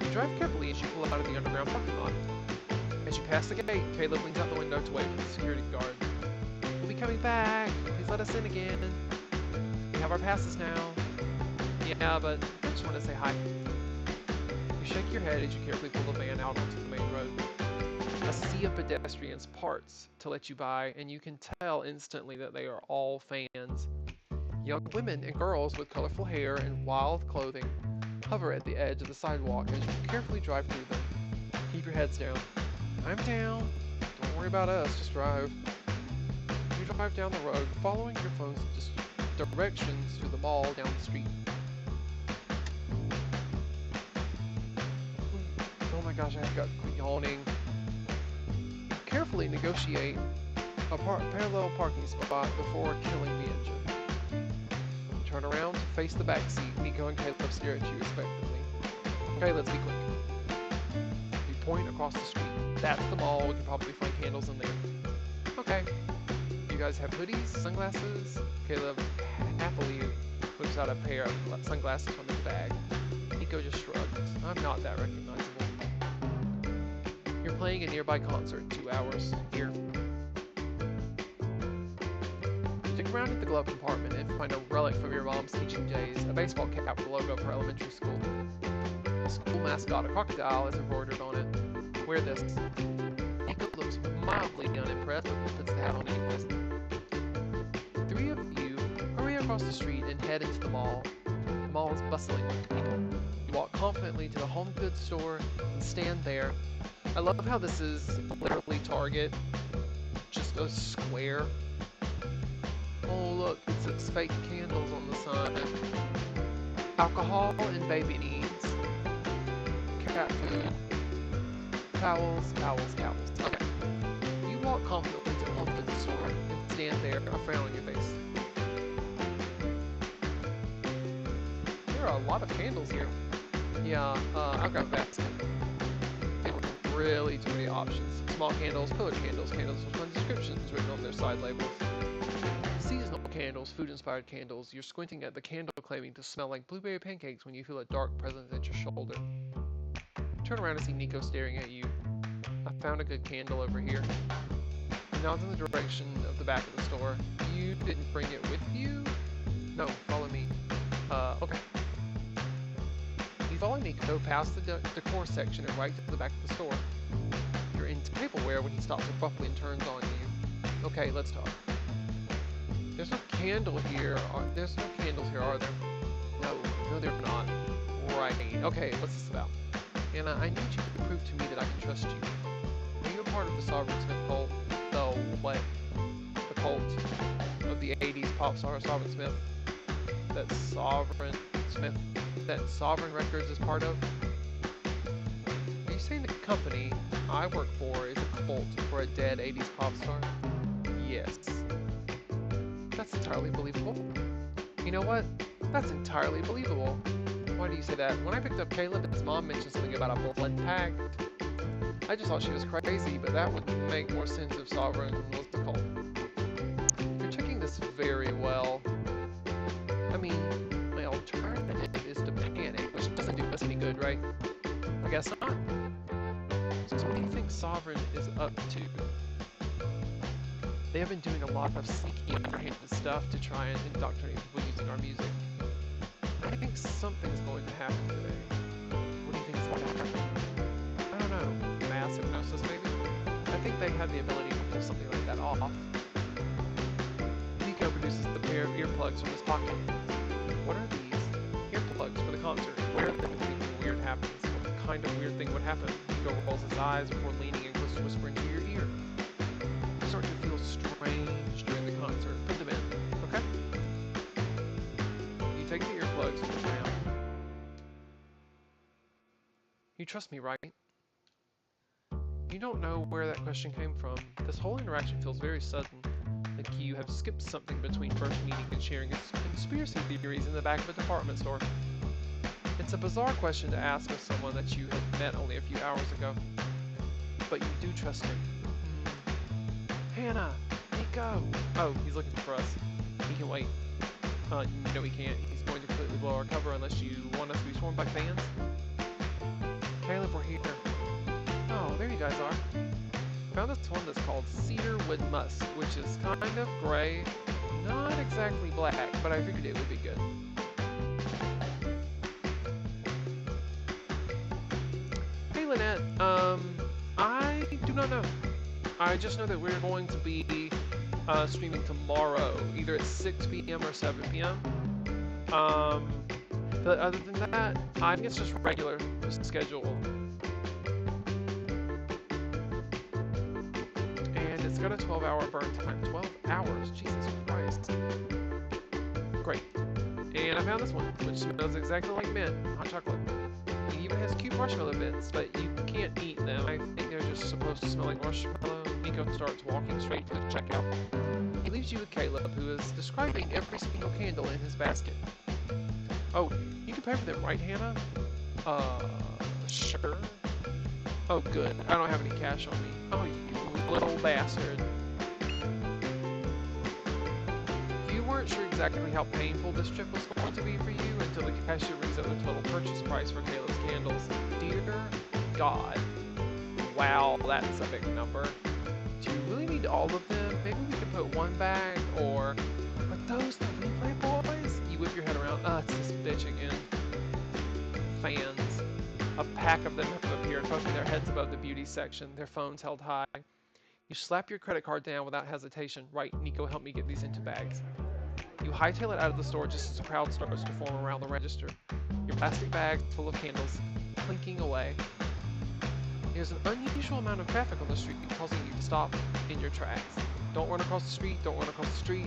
Speaker 1: You drive carefully as you pull out of the underground parking lot. As you pass the gate, Caleb leans out the window to wait for the security guard. We'll be coming back. Please let us in again. We have our passes now. Yeah, but I just want to say hi. You shake your head as you carefully pull the van out onto the main road. A sea of pedestrians parts to let you by, and you can tell instantly that they are all fans. Young women and girls with colorful hair and wild clothing hover at the edge of the sidewalk as you carefully drive through them. Keep your heads down. I'm down. Don't worry about us, just drive. You drive down the road, following your phone's directions to the mall down the street. Oh my gosh, I've got yawning. Carefully negotiate a parallel parking spot before killing the engine. Turn around, face the back seat. Nico and Caleb stare at you respectfully. Okay, let's be quick. You point across the street. That's the mall. We can probably find candles in there. Okay. You guys have hoodies, sunglasses? Caleb happily whips out a pair of sunglasses from his bag. Nico just shrugs. I'm not that recognizable. You're playing a nearby concert in 2 hours. Here. Stick around at the glove compartment and find a relic from your mom's teaching days, a baseball cap with the logo of her elementary school. The school mascot, a crocodile, is embroidered on it. Wear this. Nico looks mildly unimpressed, but puts the hat on anyways. Three of you hurry across the street and head into the mall. The mall is bustling with people. You walk confidently to the home goods store and stand there. I love how this is literally Target, just a square. Oh look, it says fake candles on the sign. Alcohol and baby needs. Cat food. Towels. Okay. You walk confidently to the home goods store and stand there, a frown on your face. There are a lot of candles here. Yeah, I'll grab a basket. There are really too many options. Small candles, pillar candles, candles with fun descriptions written on their side labels. Seasonal candles, food-inspired candles. You're squinting at the candle claiming to smell like blueberry pancakes when you feel a dark presence at your shoulder. Turn around and see Nico staring at you. I found a good candle over here. He nods in the direction of the back of the store. You didn't bring it with you? No, follow me. Okay. You follow Nico past the decor section and right to the back of the store. You're in tableware when he stops abruptly and turns on you. Okay, let's talk. There's no candle here. There's no candles here, are there? No, they're not. Right. Okay, what's this about? Anna, I need you to prove to me that I can trust you. Are you a part of the Sovereign Smith cult? The what? The cult of the 80s pop star Sovereign Smith? That Sovereign Smith, that Sovereign Records is part of? Are you saying the company I work for is a cult for a dead 80s pop star? Yes. That's entirely believable. You know what? That's entirely believable. Why do you say that? When I picked up Caleb, his mom mentioned something about a blood pact. I just thought she was crazy, but that would make more sense if Sovereign was the cult. You're checking this very well. I mean, my alternative is to panic, which doesn't do us any good, right? I guess not. So what do you think Sovereign is up to? They have been doing a lot of sneaky, underhanded stuff to try and indoctrinate people using our music. I think something's going to happen today. What do you think is going to happen? I don't know. Mass hypnosis, maybe? I think they had the ability to pull something like that off. Nico produces the pair of earplugs from his pocket. What are these? Earplugs for the concert. Where are they when anything weird happens? What kind of weird thing would happen? Nico rolls his eyes before leaning in close to whisper into your ear. You start to feel strange during the concert. Put them in, okay? You take the earplugs and put them down. You trust me, right? You don't know where that question came from. This whole interaction feels very sudden. Like you have skipped something between first meeting and sharing conspiracy theories in the back of a department store. It's a bizarre question to ask of someone that you had met only a few hours ago. But you do trust him. Hannah! Nico! Oh, he's looking for us. He can wait. No he can't. He's going to completely blow our cover unless you want us to be swarmed by fans. Caleb, we're here. Oh, there you guys are. Found this one that's called Cedarwood Musk, which is kind of gray. Not exactly black, but I figured it would be good. Hey Lynette, I do not know. I just know that we're going to be streaming tomorrow, either at 6 p.m. or 7 p.m. But other than that, I think it's just regular, just scheduled. And it's got a 12-hour burn time. 12 hours, Jesus Christ. Great. And I found this one, which smells exactly like mint, hot chocolate. It even has cute marshmallow bits, but you can't eat them. I think they're just supposed to smell like marshmallow. Nico starts walking straight to the checkout. He leaves you with Caleb, who is describing every single candle in his basket. Oh, you can pay for them, right, Hannah? Sure. Oh, good. I don't have any cash on me. Oh, you little bastard. You weren't sure exactly how painful this trip was going to be for you until the cashier rings up the total purchase price for Caleb's candles. Dear God. Wow, that's a big number. Do you really need all of them? Maybe we can put one back, or... Are those the replay boys? You whip your head around. It's this bitch again. Fans. A pack of them have appeared, poking their heads above the beauty section, their phones held high. You slap your credit card down without hesitation. Right, Nico, help me get these into bags. You hightail it out of the store just as a crowd starts to form around the register. Your plastic bags full of candles, clinking away. There's an unusual amount of traffic on the street, causing you to stop in your tracks. Don't run across the street, don't run across the street.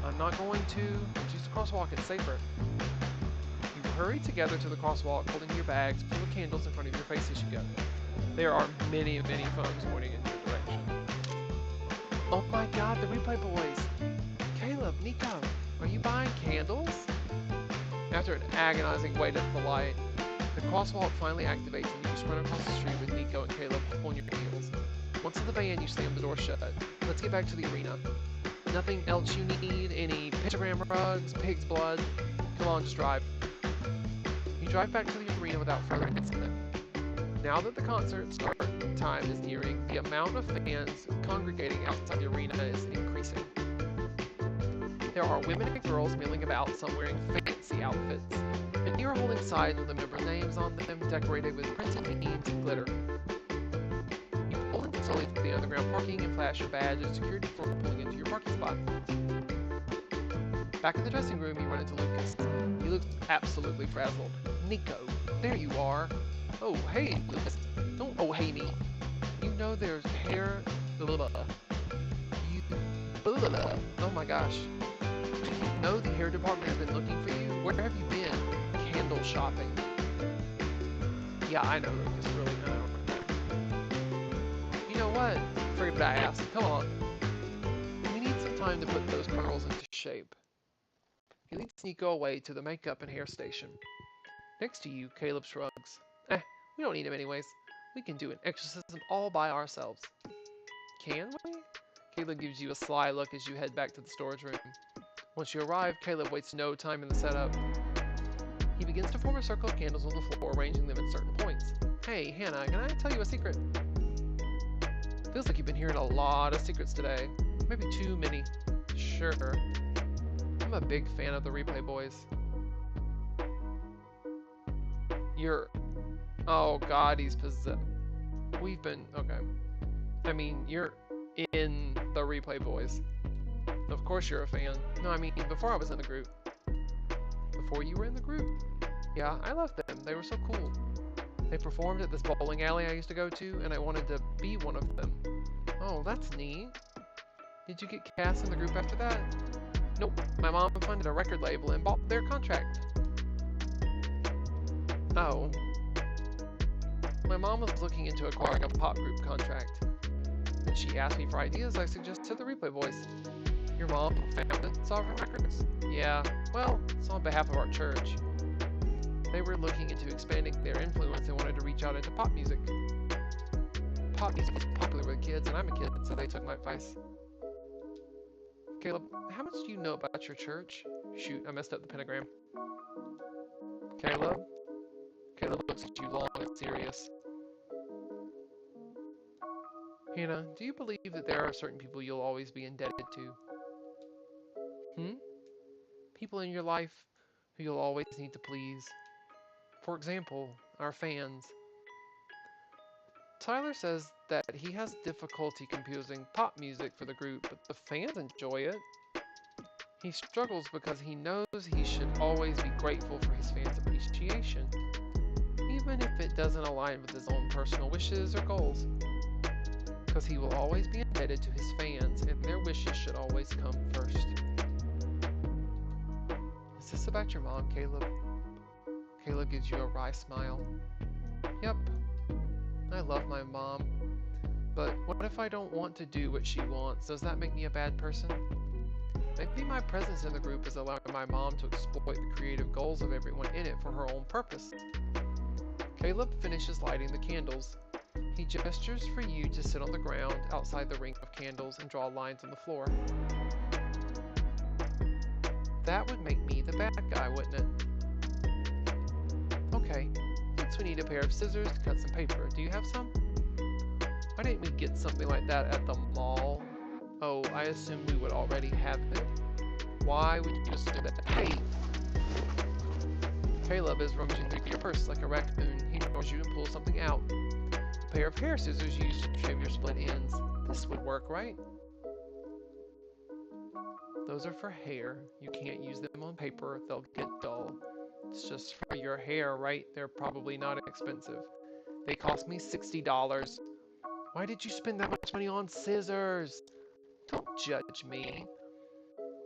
Speaker 1: I'm not going to. Use the crosswalk, it's safer. You hurry together to the crosswalk, holding your bags full of candles in front of your face as you go. There are many, many phones pointing in your direction. Oh my god, the replay boys! Caleb, Nico, are you buying candles? After an agonizing wait at the light, the crosswalk finally activates and you sprint across the street with Nico and Caleb on your heels. Once in the van, you slam the door shut. Let's get back to the arena. Nothing else you need? Any pentagram rugs, pig's blood? Come on, just drive. You drive back to the arena without further incident. Now that the concert start time is nearing, the amount of fans congregating outside the arena is increasing. There are women and girls milling about, some wearing fancy outfits. And you are holding signs with the members' names on them, decorated with printed memes and glitter. You pull in slowly to the underground parking and flash your badge as security before pulling into your parking spot. Back in the dressing room, you run into Lucas. He looks absolutely frazzled. Nico, there you are. Oh, hey, Lucas. Don't oh, hey me. You know there's hair... Oh my gosh. You know the hair department has been looking for you? Where have you been? Candle shopping. Yeah, I know, Lucas. Really, I know. You know what? Figured I asked. Come on. We need some time to put those curls into shape. He leads Nico away to the makeup and hair station. Next to you, Caleb shrugs. We don't need him anyways. We can do an exorcism all by ourselves. Can we? Caleb gives you a sly look as you head back to the storage room. Once you arrive, Caleb wastes no time in the setup. He begins to form a circle of candles on the floor, arranging them at certain points. Hey, Hannah, can I tell you a secret? Feels like you've been hearing a lot of secrets today. Maybe too many. Sure. I'm a big fan of the replay boys. You're... Oh god, he's possessed. We've been... Okay. I mean, you're in the replay boys. Of course you're a fan. No, I mean, before I was in the group. Before you were in the group? Yeah, I loved them. They were so cool. They performed at this bowling alley I used to go to, and I wanted to be one of them. Oh, that's neat. Did you get cast in the group after that? Nope. My mom funded a record label and bought their contract. Oh. My mom was looking into acquiring a pop group contract. When she asked me for ideas, I suggested the Replay Boys. Your mom founded Sovereign Records. Yeah, well, it's on behalf of our church. They were looking into expanding their influence and wanted to reach out into pop music. Pop music was popular with kids, and I'm a kid, so they took my advice. Caleb, how much do you know about your church? Shoot, I messed up the pentagram. Caleb? Caleb looks at you long and serious. Hannah, do you believe that there are certain people you'll always be indebted to? People in your life who you'll always need to please. For example, our fans. Tyler says that he has difficulty composing pop music for the group, but the fans enjoy it. He struggles because he knows he should always be grateful for his fans' appreciation, even if it doesn't align with his own personal wishes or goals. Because he will always be indebted to his fans, and their wishes should always come first. Is this about your mom, Caleb? Caleb gives you a wry smile. Yep. I love my mom. But what if I don't want to do what she wants? Does that make me a bad person? Maybe my presence in the group is allowing my mom to exploit the creative goals of everyone in it for her own purpose. Caleb finishes lighting the candles. He gestures for you to sit on the ground outside the ring of candles and draw lines on the floor. That would make me the bad guy, wouldn't it? Okay, next we need a pair of scissors to cut some paper. Do you have some? Why didn't we get something like that at the mall? Oh, I assumed we would already have it. Why would you assume that? Hey! Caleb is rummaging through your purse like a raccoon. He ignores you and pulls something out. A pair of hair scissors used to trim your split ends. This would work, right? Those are for hair. You can't use them on paper. They'll get dull. It's just for your hair, right? They're probably not expensive. They cost me $60. Why did you spend that much money on scissors? Don't judge me.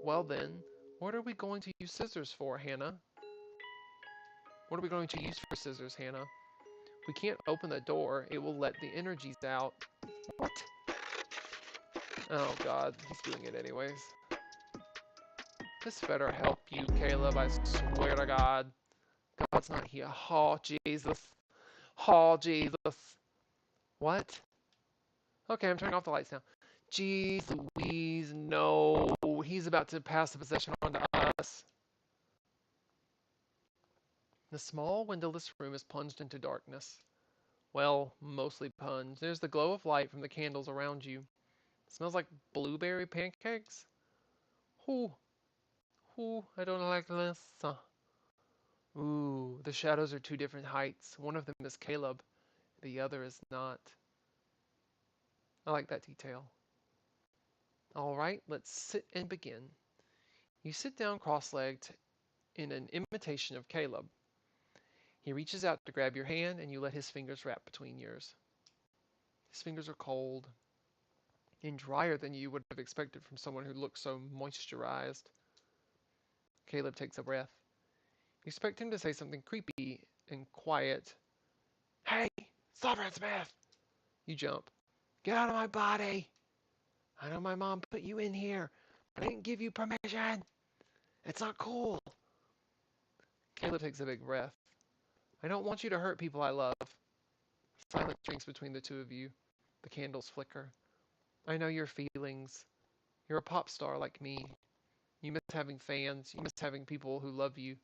Speaker 1: Well then, what are we going to use scissors for, Hannah? What are we going to use for scissors, Hannah? We can't open the door. It will let the energies out. What? Oh god, he's doing it anyways. This better help you, Caleb, I swear to God. God's not here. Oh, Jesus. Oh, Jesus. What? Okay, I'm turning off the lights now. Jeez Louise, no. He's about to pass the possession on to us. The small, windowless room is plunged into darkness. Well, mostly plunged. There's the glow of light from the candles around you. It smells like blueberry pancakes. Ooh. Ooh, I don't like this. Ooh, the shadows are two different heights. One of them is Caleb. The other is not. I like that detail. Alright, let's sit and begin. You sit down cross-legged in an imitation of Caleb. He reaches out to grab your hand and you let his fingers wrap between yours. His fingers are cold and drier than you would have expected from someone who looks so moisturized. Caleb takes a breath. You expect him to say something creepy and quiet. Hey, Sovereign Smith! You jump. Get out of my body! I know my mom put you in here, but I didn't give you permission. It's not cool. Caleb takes a big breath. I don't want you to hurt people I love. Silence drinks between the two of you. The candles flicker. I know your feelings. You're a pop star like me. You miss having fans. You miss having people who love you.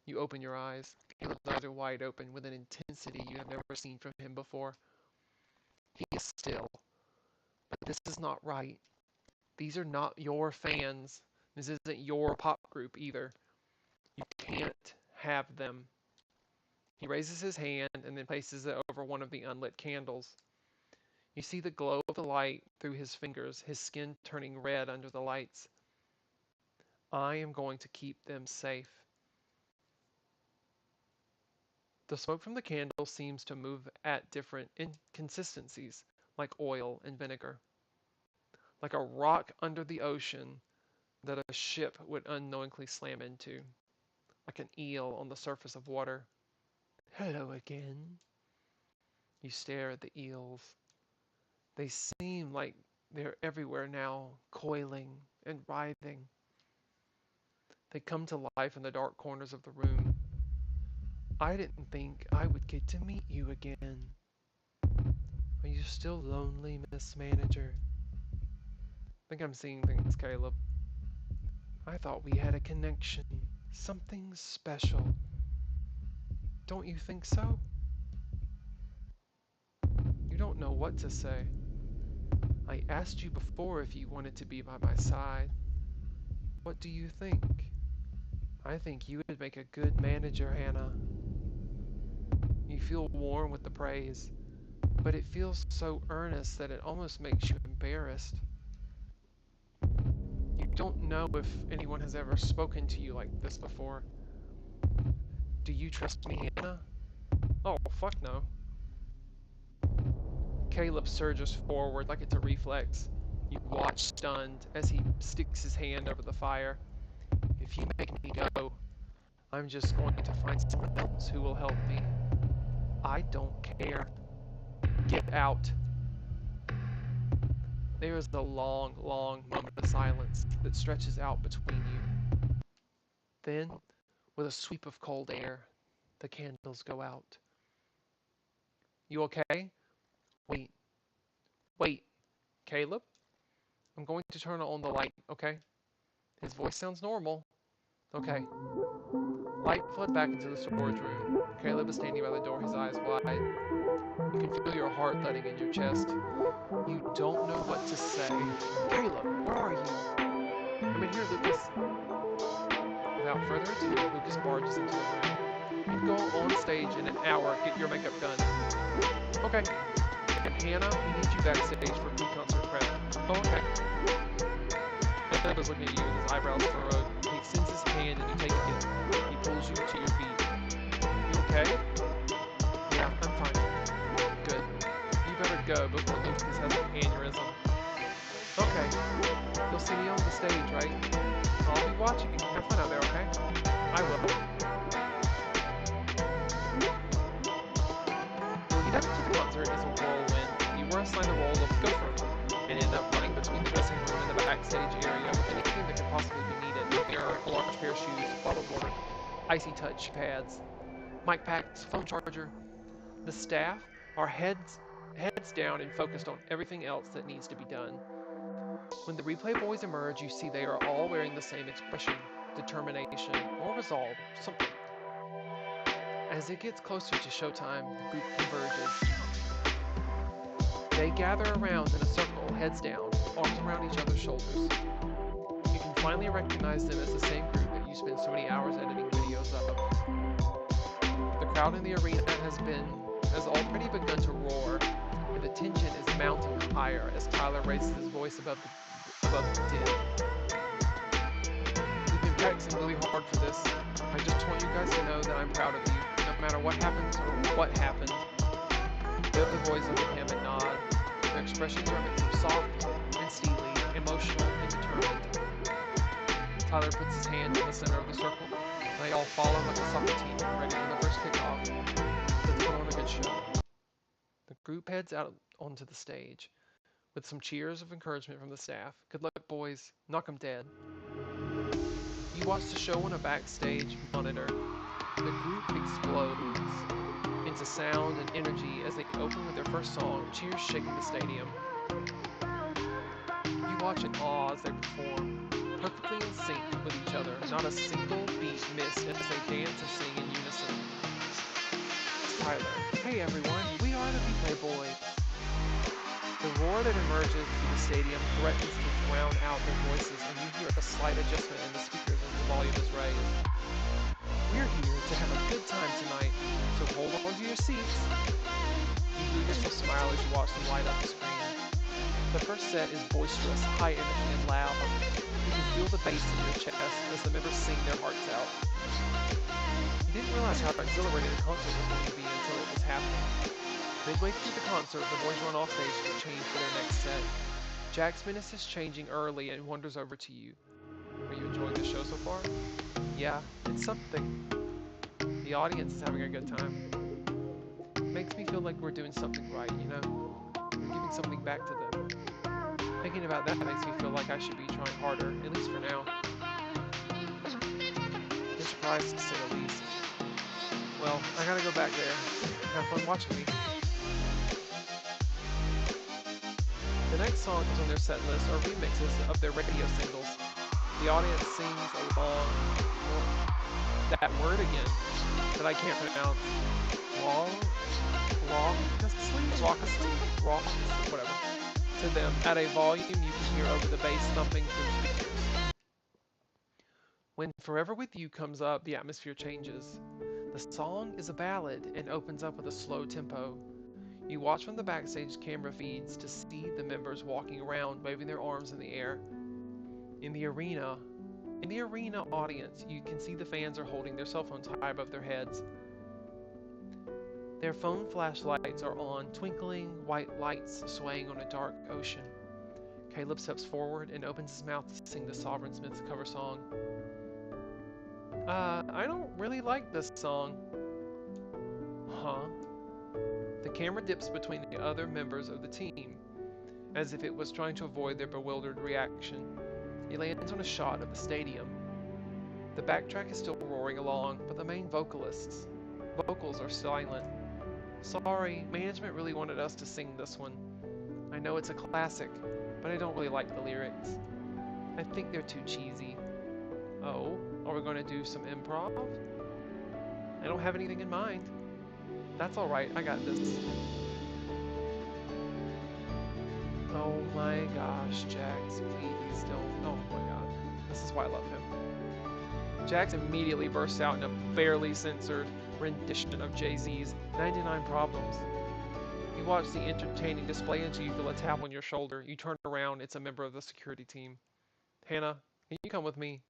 Speaker 1: You open your eyes. Caleb's eyes are wide open with an intensity you have never seen from him before. He is still. But this is not right. These are not your fans. This isn't your pop group either. You can't have them. He raises his hand and then places it over one of the unlit candles. You see the glow of the light through his fingers, his skin turning red under the lights. I am going to keep them safe. The smoke from the candle seems to move at different inconsistencies, like oil and vinegar. Like a rock under the ocean that a ship would unknowingly slam into. Like an eel on the surface of water. Hello again. You stare at the eels. They seem like they're everywhere now, coiling and writhing. They come to life in the dark corners of the room. I didn't think I would get to meet you again. Are you still lonely, Miss Manager? I think I'm seeing things, Caleb. I thought we had a connection. Something special. Don't you think so? You don't know what to say. I asked you before if you wanted to be by my side. What do you think? I think you would make a good manager, Hannah. You feel warm with the praise, but it feels so earnest that it almost makes you embarrassed. You don't know if anyone has ever spoken to you like this before. Do you trust me, Hannah? Oh, fuck no. Caleb surges forward like it's a reflex. You watch stunned as he sticks his hand over the fire. If you make me go, I'm just going to find someone else who will help me. I don't care. Get out. There is a long, long moment of silence that stretches out between you. Then, with a sweep of cold air, the candles go out. You okay? Wait. Wait. Caleb? I'm going to turn on the light, okay? His voice sounds normal. Okay. Light floods back into the storage room. Caleb is standing by the door, his eyes wide. You can feel your heart thudding in your chest. You don't know what to say. Caleb, where are you? I'm in here, Lucas. Without further ado, Lucas barges into the room. go on stage in an hour, get your makeup done. Okay. And Hannah, we need you backstage for pre-concert prep. Oh, okay. Ed was looking at you with his eyebrows furrowed. He extends his hand and you take it. He pulls you to your feet. You okay? Yeah, I'm fine. Good. You better go before Lucas has an aneurysm. Okay. You'll see me on the stage, right? I'll be watching. Have fun out there, okay? I will. The lead up to the concert is a whirlwind. You were assigned the role of gopher and end up running between the dressing room and the backstage area with anything that could possibly be needed. There are a large pair of shoes, bottle water, icy touch pads, mic packs, phone charger. The staff are heads down and focused on everything else that needs to be done. When the replay boys emerge, you see they are all wearing the same expression, determination, or resolve, something. As it gets closer to showtime, the group converges. They gather around in a circle, heads down, arms around each other's shoulders. You can finally recognize them as the same group that you spend so many hours editing videos of. The crowd in the arena has already begun to roar, and the tension is mounting higher as Tyler raises his voice above the din. We've been practicing really hard for this. I just want you guys to know that I'm proud of you, no matter what happens or what happened. The other boys look at him and nod. Their expressions are a mix of soft and steely, emotional and determined. Tyler puts his hand in the center of the circle, and they all follow like a soccer team, ready for the first kickoff. Let's put on a good show. The group heads out onto the stage, with some cheers of encouragement from the staff. Good luck, boys. Knock 'em dead. You watch the show on a backstage monitor. The group explodes into sound and energy as they open with their first song, cheers shaking the stadium. You watch in awe as they perform, perfectly in sync with each other, not a single beat missed as they dance and sing in unison. It's Tyler. Hey everyone, we are the replay boys. The roar that emerges through the stadium threatens to drown out their voices, and you hear a slight adjustment in the speakers as the volume is raised. We're here to have a good time tonight, so hold on to your seats. You leave yourself smile as you watch them light up the screen. The first set is boisterous, high energy, and loud. You can feel the bass in your chest as the members sing their hearts out. You didn't realize how exhilarating the concert was going to be until it was happening. Midway through the concert, the boys run off stage to change for their next set. Jack's finishes changing early and wanders over to you. Are you enjoying the show so far? Yeah, it's something. The audience is having a good time. Makes me feel like we're doing something right, you know? We're giving something back to them. Thinking about that makes me feel like I should be trying harder, at least for now. They're surprised to say the least. Well, I gotta go back there. Have fun watching me. The next songs on their set list are remixes of their radio singles. The audience sings along that word again that I can't pronounce. Whatever. To them at a volume you can hear over the bass thumping through speakers. When Forever With You comes up, the atmosphere changes. The song is a ballad and opens up with a slow tempo. You watch from the backstage camera feeds to see the members walking around, waving their arms in the air. In the arena audience, you can see the fans are holding their cell phones high above their heads. Their phone flashlights are on, twinkling white lights swaying on a dark ocean. Caleb steps forward and opens his mouth to sing the Sovereign Smith's cover song. I don't really like this song. Huh? The camera dips between the other members of the team, as if it was trying to avoid their bewildered reaction. It lands on a shot of the stadium. The backtrack is still roaring along, but the main vocals are silent. Sorry, management really wanted us to sing this one. I know it's a classic, but I don't really like the lyrics. I think they're too cheesy. Oh, are we going to do some improv? I don't have anything in mind. That's alright, I got this. Oh my gosh, Jax, please don't. Oh my god. This is why I love him. Jax immediately bursts out in a barely censored rendition of Jay-Z's 99 Problems. You watch the entertaining display until you feel a tap on your shoulder. You turn around, it's a member of the security team. Hannah, can you come with me?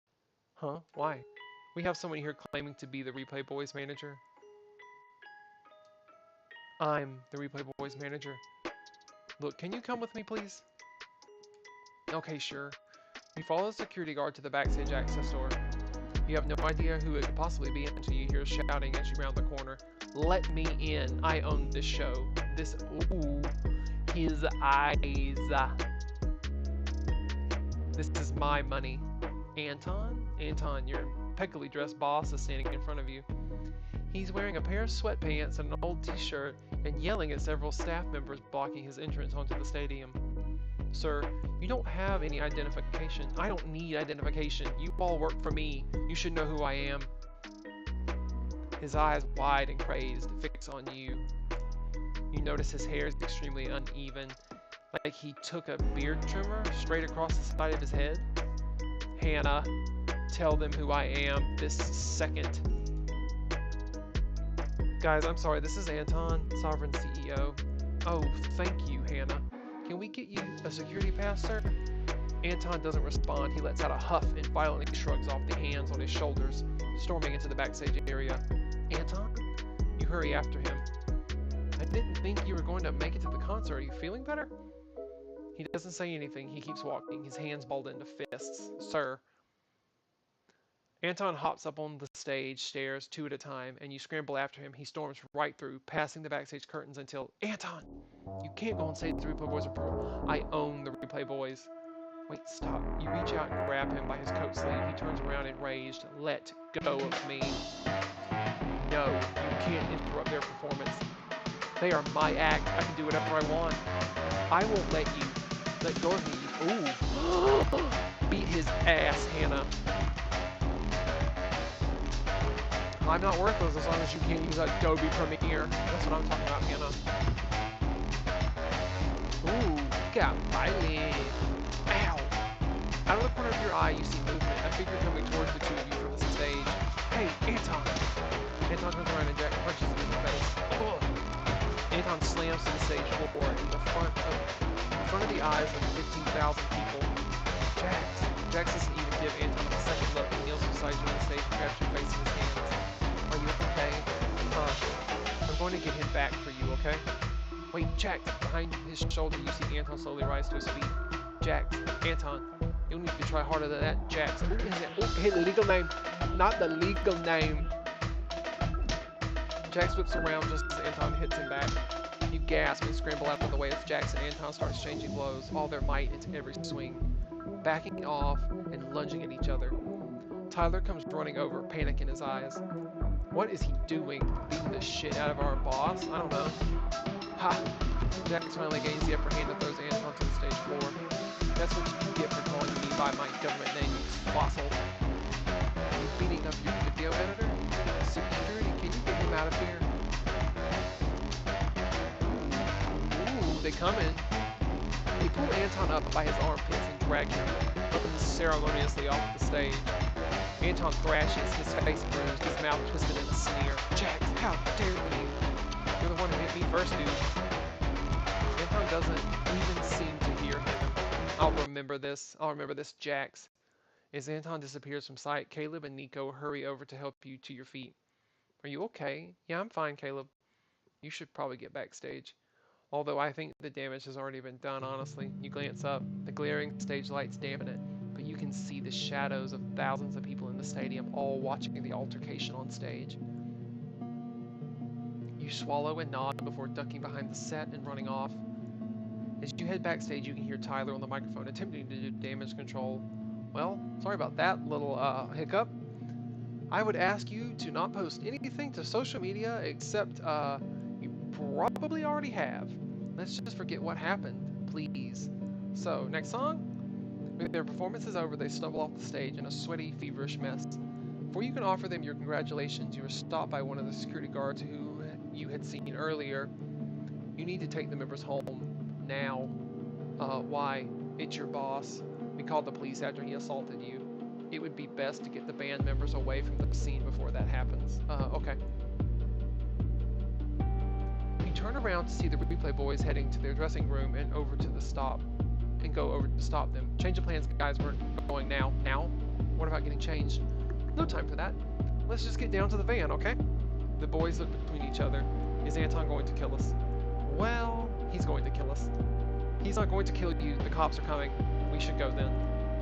Speaker 1: Huh? Why? We have someone here claiming to be the Replay Boys manager. I'm the Replay Boys manager. Look, can you come with me, please? Okay, sure. You follow the security guard to the backstage access door. You have no idea who it could possibly be until you hear shouting as you round the corner. Let me in. I own this show. This, ooh, his eyes. This is my money. Anton? Anton, your impeccably dressed boss is standing in front of you. He's wearing a pair of sweatpants and an old t-shirt and yelling at several staff members blocking his entrance onto the stadium. Sir, you don't have any identification. I don't need identification. You all work for me. You should know who I am. His eyes, wide and crazed, fix on you. You notice his hair is extremely uneven, like he took a beard trimmer straight across the side of his head. Hannah, tell them who I am this second. Guys, I'm sorry, this is Anton, Sovereign CEO. Oh, thank you, Hannah. Can we get you a security pass, sir? Anton doesn't respond. He lets out a huff and violently shrugs off the hands on his shoulders, storming into the backstage area. Anton? You hurry after him. I didn't think you were going to make it to the concert. Are you feeling better? He doesn't say anything. He keeps walking, his hands balled into fists. Sir. Anton hops up on the stage stairs 2 at a time, and you scramble after him. He storms right through, passing the backstage curtains until... Anton! You can't go on stage the Replay Boys approval. I own the Replay Boys. Wait, stop. You reach out and grab him by his coat sleeve. He turns around enraged. Let go of me. No, you can't interrupt their performance. They are my act. I can do whatever I want. I won't let you. Let go of me. Ooh. Beat his ass, Hannah. I'm not worthless as long as you can't use Adobe Premiere. That's what I'm talking about, Hannah. Ooh, got violent. Ow. Out of the corner of your eye, you see movement. A figure coming towards the two of you from the stage. Hey, Anton. Anton comes around and Jack punches him in the face. Ugh. Anton slams to the stage floor in front of the eyes of 15,000 people. Jax doesn't even give Anton a second look. He kneels beside you on the stage and grabs your face in his hands. Are you okay? I'm going to get him back for you, okay? Wait, Jax! Behind his shoulder, you see Anton slowly rise to his feet. Jax, Anton, you'll need to try harder than that. Jax, hey, the legal name, not the legal name. Jax whips around just as Anton hits him back. You gasp and scramble out of the way as Jax and Anton start exchanging blows, all their might into every swing, backing off and lunging at each other. Tyler comes running over, panic in his eyes. What is he doing? Beating the shit out of our boss? I don't know. Ha! Jax finally gains the upper hand and throws Anton to the stage floor. That's what you get for calling me by my government name, you fossil. You beating up your video editor? Security, can you get him out of here? Ooh, they come in. They pull Anton up by his armpits and drag him unceremoniously off the stage. Anton thrashes, his face bruised, his mouth twisted in a sneer. Jax, how dare you? You're the one who hit me first, dude. Anton doesn't even seem to hear him. I'll remember this, Jax. As Anton disappears from sight, Caleb and Nico hurry over to help you to your feet. Are you okay? Yeah, I'm fine, Caleb. You should probably get backstage. Although I think the damage has already been done, honestly. You glance up. The glaring stage lights dampen it, but you can see the shadows of thousands of people in the stadium, all watching the altercation on stage. You swallow and nod before ducking behind the set and running off. As you head backstage, you can hear Tyler on the microphone attempting to do damage control. Well, sorry about that little hiccup. I would ask you to not post anything to social media except you probably already have. Let's just forget what happened, please. So, next song? When their performance is over, they stumble off the stage in a sweaty, feverish mess. Before you can offer them your congratulations, you are stopped by one of the security guards who you had seen earlier. You need to take the members home. Now. Why? It's your boss. We called the police after he assaulted you. it would be best to get the band members away from the scene before that happens. Okay. You turn around to see the replay boys heading to their dressing room and over to the stop, and go over to stop them. Change of plans, guys. We're going now. Now? What about getting changed? No time for that. Let's just get down to the van, okay? The boys look between each other. Is Anton going to kill us? Well, he's going to kill us. He's not going to kill you. The cops are coming. We should go then.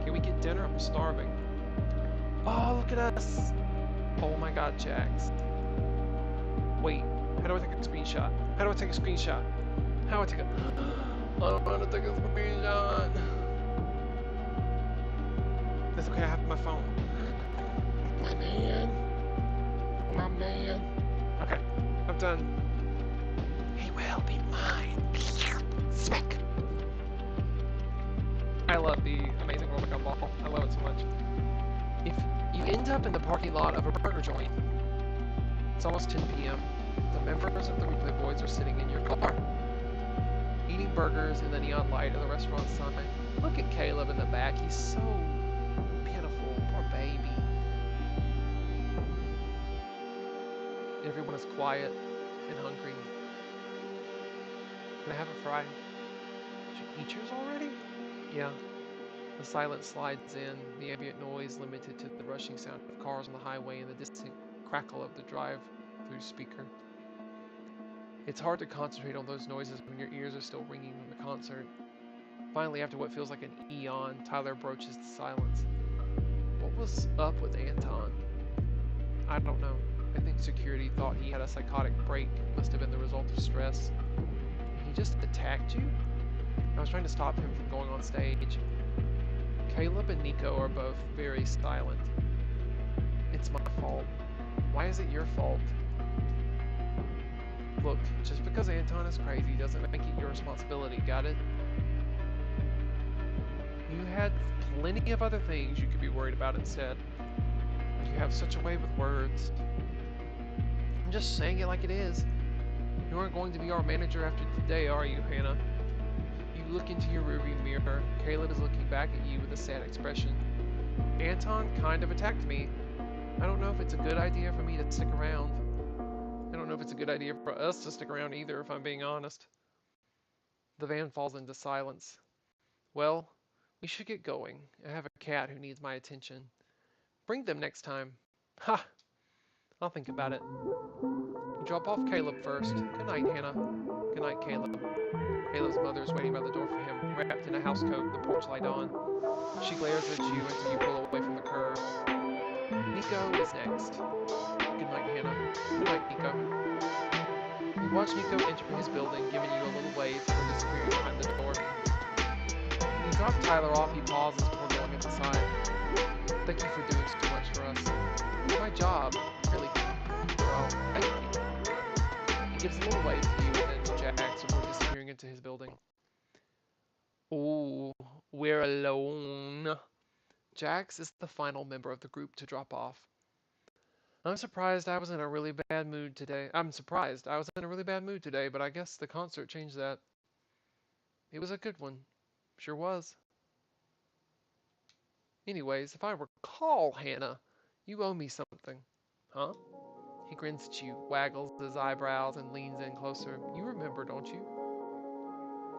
Speaker 1: Can we get dinner? I'm starving. Oh, look at us. Oh my god, Jax. Wait, how do I take a screenshot? How do I take a screenshot? How do I take a... I don't know how to take a screenshot. That's okay, I have my phone. My man. My man. Okay, I'm done. He will be mine. Smack. I love the Amazing World of Gumball. I love it so much. If you end up in the parking lot of a burger joint, it's almost 10 p.m. The members of the Replay Boys are sitting in your car, eating burgers in the neon light of the restaurant sign. Look at Caleb in the back. He's so pitiful. Poor baby. Everyone is quiet and hungry. Can I have a fry? Did you eat yours already? Yeah. The silence slides in, the ambient noise limited to the rushing sound of cars on the highway and the distant crackle of the drive-through speaker. It's hard to concentrate on those noises when your ears are still ringing from the concert. Finally, after what feels like an eon, Tyler broaches the silence. What was up with Anton? I don't know. I think security thought he had a psychotic break. Must have been the result of stress. He just attacked you? I was trying to stop him from going on stage. Caleb and Nico are both very silent. It's my fault. Why is it your fault? Look, just because Anton is crazy doesn't make it your responsibility, got it? You had plenty of other things you could be worried about instead. You have such a way with words. I'm just saying it like it is. You aren't going to be our manager after today, are you, Hannah? You look into your rearview mirror. Caleb is looking back at you with a sad expression. Anton kind of attacked me. I don't know if it's a good idea for me to stick around. I don't know if it's a good idea for us to stick around either, if I'm being honest. The van falls into silence. Well, we should get going. I have a cat who needs my attention. Bring them next time. Ha! I'll think about it. You drop off Caleb first. Good night, Hannah. Good night, Caleb. Caleb's mother is waiting by the door for him, wrapped in a housecoat, the porch light on. She glares at you until you pull away from the curb. Nico is next. Good night, Hannah. Good night, Nico. You watch Nico enter his building, giving you a little wave before disappearing behind the door. When you drop Tyler off, he pauses before going inside. Thank you for doing so much for us. It's my job, really. Well, thank you. He gives a little wave to you and then to Jax before disappearing into his building. Oh, we're alone. Jax is the final member of the group to drop off. I'm surprised I was in a really bad mood today. But I guess the concert changed that. It was a good one. Sure was. Anyways, if I recall, Hannah, you owe me something. Huh? He grins at you, waggles his eyebrows, and leans in closer. You remember, don't you?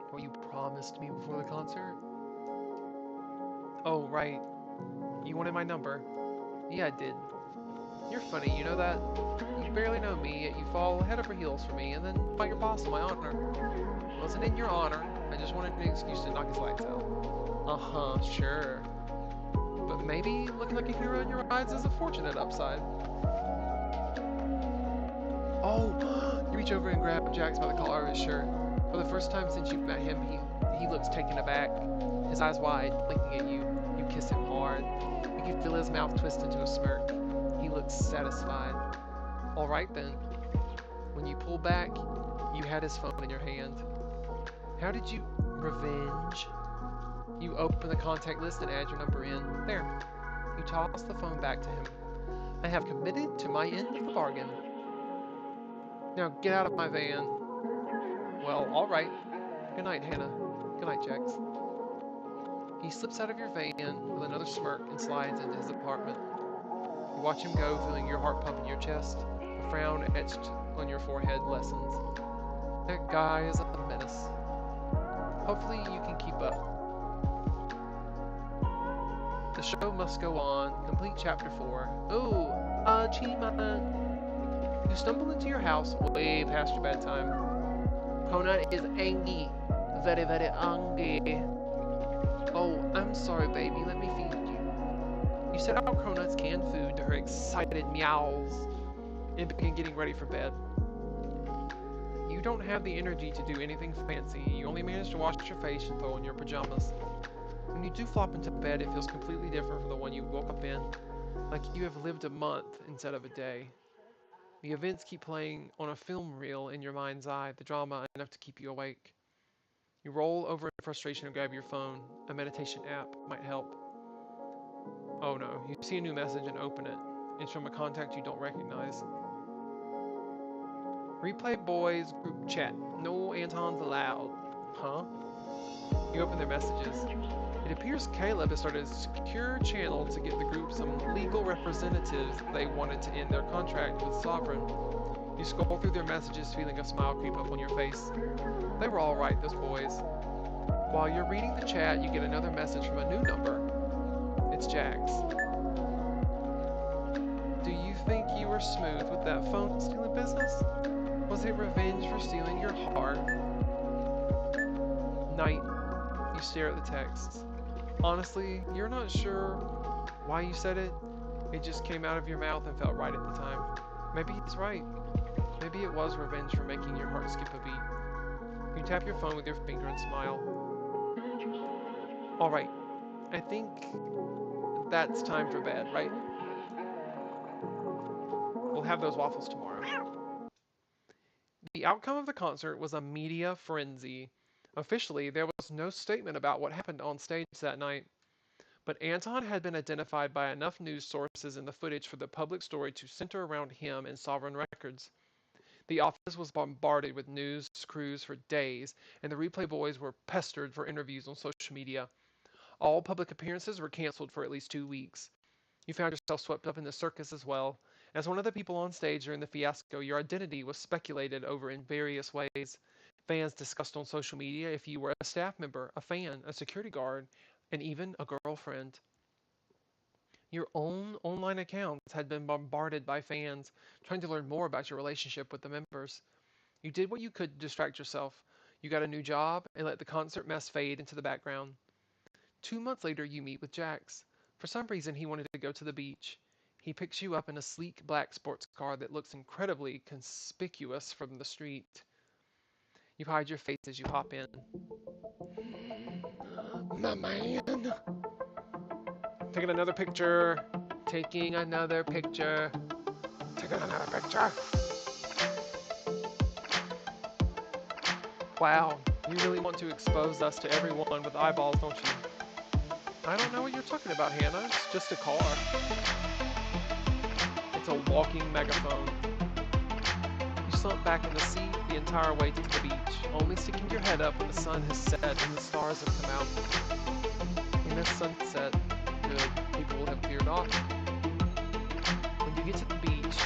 Speaker 1: What you promised me before the concert? Oh, right. You wanted my number. Yeah, I did. You're funny, you know that? You barely know me, yet you fall head over heels for me, and then fight your boss in my honor. It wasn't in your honor. I just wanted an excuse to knock his lights out. Uh-huh, sure. But maybe looking like a hero in your eyes is a fortunate upside. Oh, you reach over and grab Jax by the collar of his shirt. For the first time since you've met him, he looks taken aback, his eyes wide, blinking at you. You kiss him hard. You can feel his mouth twist into a smirk. He looks satisfied. All right then. When you pull back, you had his phone in your hand. How did you... Revenge? You open the contact list and add your number in. There. You toss the phone back to him. I have committed to my end of the bargain. Now get out of my van. Well, all right. Good night, Hannah. Good night, Jax. He slips out of your van with another smirk and slides into his apartment. You watch him go, feeling your heart pump in your chest. A frown etched on your forehead lessens. That guy is a menace. Hopefully you can keep up. The show must go on. Complete chapter 4. Oh, achievement! You stumble into your house way past your bedtime. Conant is angry. Very, very angry. Oh, I'm sorry, baby. Let me feed you. You set out Conant's canned food to her excited meows and begin getting ready for bed. You don't have the energy to do anything fancy. You only manage to wash your face and throw on your pajamas. When you do flop into bed, it feels completely different from the one you woke up in, like you have lived a month instead of a day. The events keep playing on a film reel in your mind's eye, the drama enough to keep you awake. You roll over in frustration and grab your phone. A meditation app might help. Oh no, you see a new message and open it. It's from a contact you don't recognize. Replay boys group chat. No Antons allowed. Huh? You open their messages. It appears Caleb has started a secure channel to get the group some legal representatives they wanted to end their contract with Sovereign. You scroll through their messages, feeling a smile creep up on your face. They were all right, those boys. While you're reading the chat, you get another message from a new number. It's Jack's. Do you think you were smooth with that phone stealing business? Was it revenge for stealing your heart? Night. You stare at the texts. Honestly, you're not sure why you said it. It just came out of your mouth and felt right at the time. Maybe he's right. Maybe it was revenge for making your heart skip a beat. You tap your phone with your finger and smile. Alright, I think that's time for bed, right? We'll have those waffles tomorrow. The outcome of the concert was a media frenzy. Officially, there was no statement about what happened on stage that night. But Anton had been identified by enough news sources in the footage for the public story to center around him and Sovereign Records. The office was bombarded with news crews for days, and the replay boys were pestered for interviews on social media. All public appearances were canceled for at least 2 weeks. You found yourself swept up in the circus as well. As one of the people on stage during the fiasco, your identity was speculated over in various ways. Fans discussed on social media if you were a staff member, a fan, a security guard, and even a girlfriend. Your own online accounts had been bombarded by fans trying to learn more about your relationship with the members. You did what you could to distract yourself. You got a new job and let the concert mess fade into the background. 2 months later, you meet with Jax. For some reason, he wanted to go to the beach. He picks you up in a sleek black sports car that looks incredibly conspicuous from the street. You hide your face as you hop in. My man. Taking another picture. Taking another picture. Taking another picture. Wow, you really want to expose us to everyone with eyeballs, don't you? I don't know what you're talking about, Hannah. It's just a car. It's a walking megaphone. You slump back in the seat the entire way to the beach, only sticking your head up when the sun has set and the stars have come out. In the sunset, good, people will have cleared off. When you get to the beach,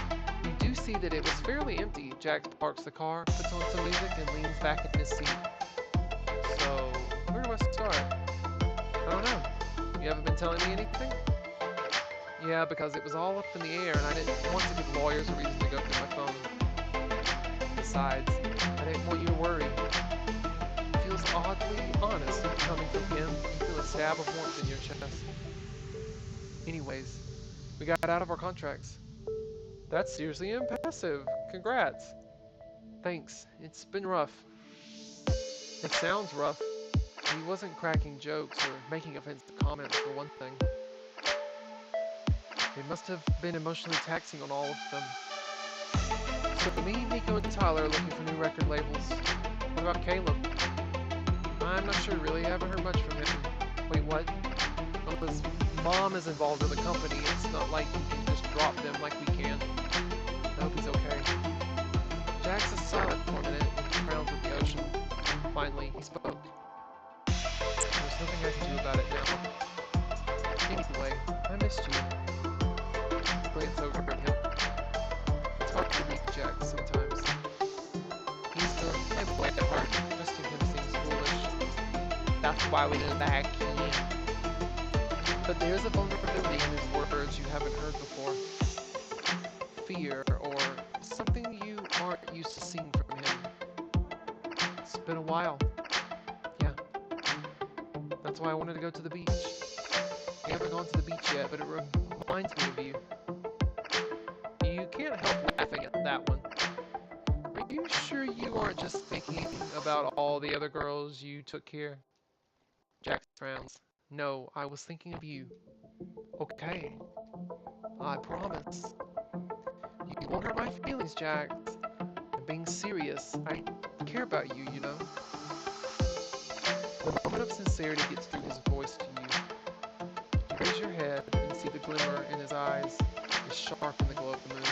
Speaker 1: you do see that it was fairly empty. Jack parks the car, puts on some music, and leans back in his seat. So, where do I start? I don't know. You haven't been telling me anything? Yeah, because it was all up in the air and I didn't want to give lawyers a reason to go through my phone. Besides, I didn't want you to worry. It feels oddly honest coming from him. You feel a stab of warmth in your chest. Anyways, we got out of our contracts. That's seriously impassive. Congrats. Thanks. It's been rough. It sounds rough. He wasn't cracking jokes or making offensive comments for one thing. It must have been emotionally taxing on all of them. So me, Nico, and Tyler are looking for new record labels. What about Caleb? I'm not sure really. I haven't heard much from him. Wait, what? Well, his mom is involved in the company. It's not like you can just drop them like we can. I hope he's okay. Jax is silent for a minute and frowns at the ocean. Finally, he spoke. There's nothing I can do about it now. Anyway, I missed you. Glance over at him. It's hard to read Jack sometimes. He's the playboy at heart. Trusting him seems foolish. That's why we did that, key. But there's a vulnerability in his words you haven't heard before. Fear, or something you aren't used to seeing from him. It's been a while. Yeah. That's why I wanted to go to the beach. I haven't gone to the beach yet, but it reminds me of you. You can't help laughing at that one. Are you sure you aren't just thinking about all the other girls you took here? Jack frowns. No, I was thinking of you. Okay. I promise. You won't hurt my feelings, Jack. I'm being serious. I care about you, you know. The moment of sincerity gets through his voice to you. You raise your head and see the glimmer in his eyes is sharp in the glow of the moon.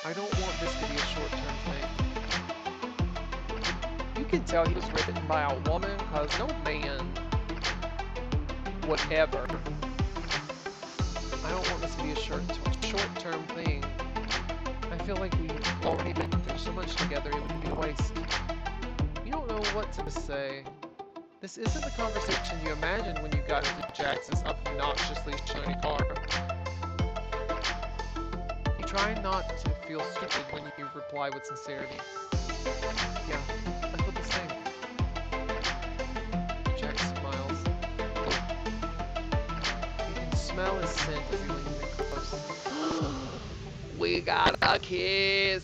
Speaker 1: I don't want this to be a short-term thing. You can tell he was written by a woman, cause no man would ever. I don't want this to be a short-term thing. I feel like we've already been through so much together, it would be a waste. You don't know what to say. This isn't the conversation you imagined when you got into Jack's obnoxiously shiny car. You try not to feel stupid when you reply with sincerity. Yeah, I feel the same. Jack smiles. You can smell his scent as he leans in close. We got a kiss!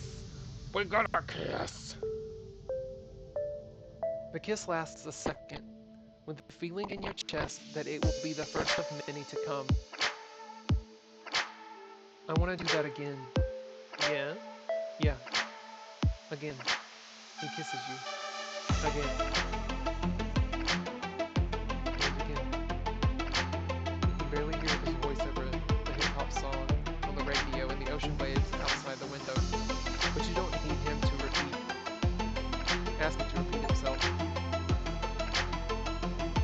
Speaker 1: We got a kiss! The kiss lasts a second, with the feeling in your chest that it will be the first of many to come. I want to do that again. Yeah? Yeah. Again. He kisses you. Again. And again. You can barely hear his voice over the hip-hop song on the radio and the ocean waves outside the window, but you don't need him to repeat. Ask him to repeat himself.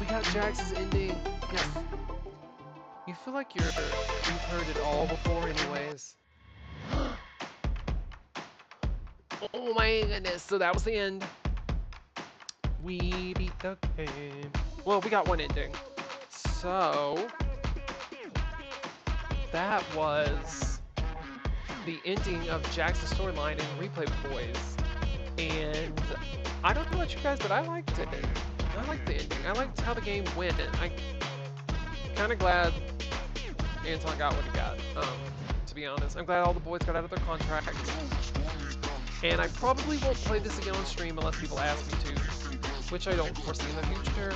Speaker 1: We got Jax's ending. Yes. You feel like you've heard it all before anyways. Oh my goodness, so that was the end. We beat the game. Well, we got one ending. So, that was the ending of Jax's storyline in Replay Boys. And I don't know about you guys, but I liked it. I liked the ending. I liked how the game went. I'm kind of glad Anton got what he got, to be honest. I'm glad all the boys got out of their contracts. And I probably won't play this again on stream unless people ask me to, which I don't foresee in the future.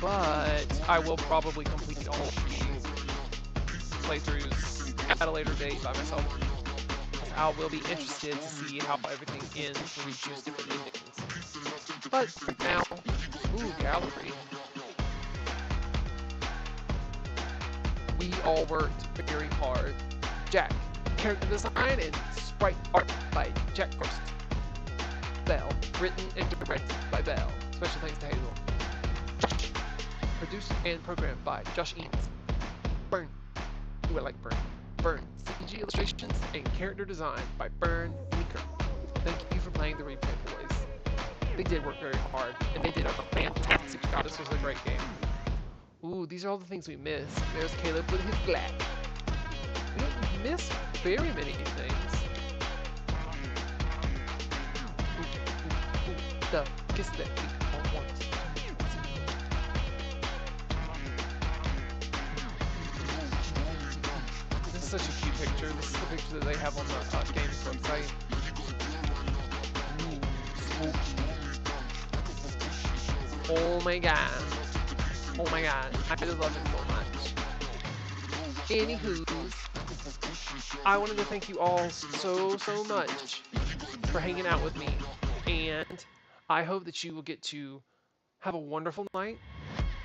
Speaker 1: But I will probably complete all of these playthroughs at a later date by myself. I will be interested to see how everything ends when we choose different endings. But for now, ooh, gallery. We all worked very hard. Jack, character design and sprite art by Jack Gross. Bell, written and directed by Bell. Special thanks to Hazel. Josh, produced and programmed by Josh Eames. Burn, ooh, I like Burn. Burn, CG illustrations and character design by Burn Meeker. Thank you for playing the Replay Boys. They did work very hard, and they did a fantastic job. This was a great game. Ooh, these are all the things we missed. There's Caleb with his black. We didn't miss very many things. Ooh, the kiss that we all want. This is such a cute picture. This is the picture that they have on the game's website. Ooh, spooky. Oh my god. Oh my god, I just love it so much. Anywho's, I wanted to thank you all so much for hanging out with me, and I hope that you will get to have a wonderful night,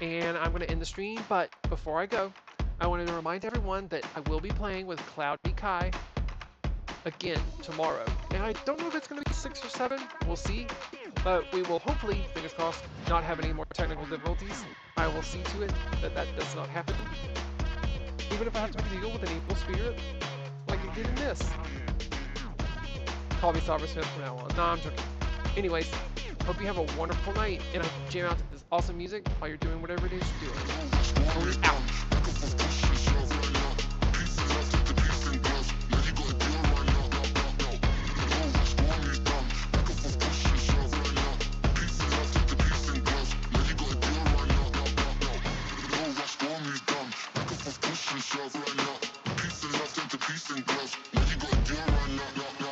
Speaker 1: and I'm going to end the stream, but before I go, I wanted to remind everyone that I will be playing with Cloudy Kai again tomorrow, and I don't know if it's going to be 6 or 7, we'll see, But we will hopefully, fingers crossed, not have any more technical difficulties. I will see to it that that does not happen. Even if I have to deal with an evil spirit, like I did in this. Call me Sovereign Smith from now on. Nah, I'm joking. Anyways, hope you have a wonderful night, and I jam out to this awesome music while you're doing whatever it is you're doing. Out.
Speaker 2: Shove right now. Peace and love, take the peace and growth. Now you got gear right now.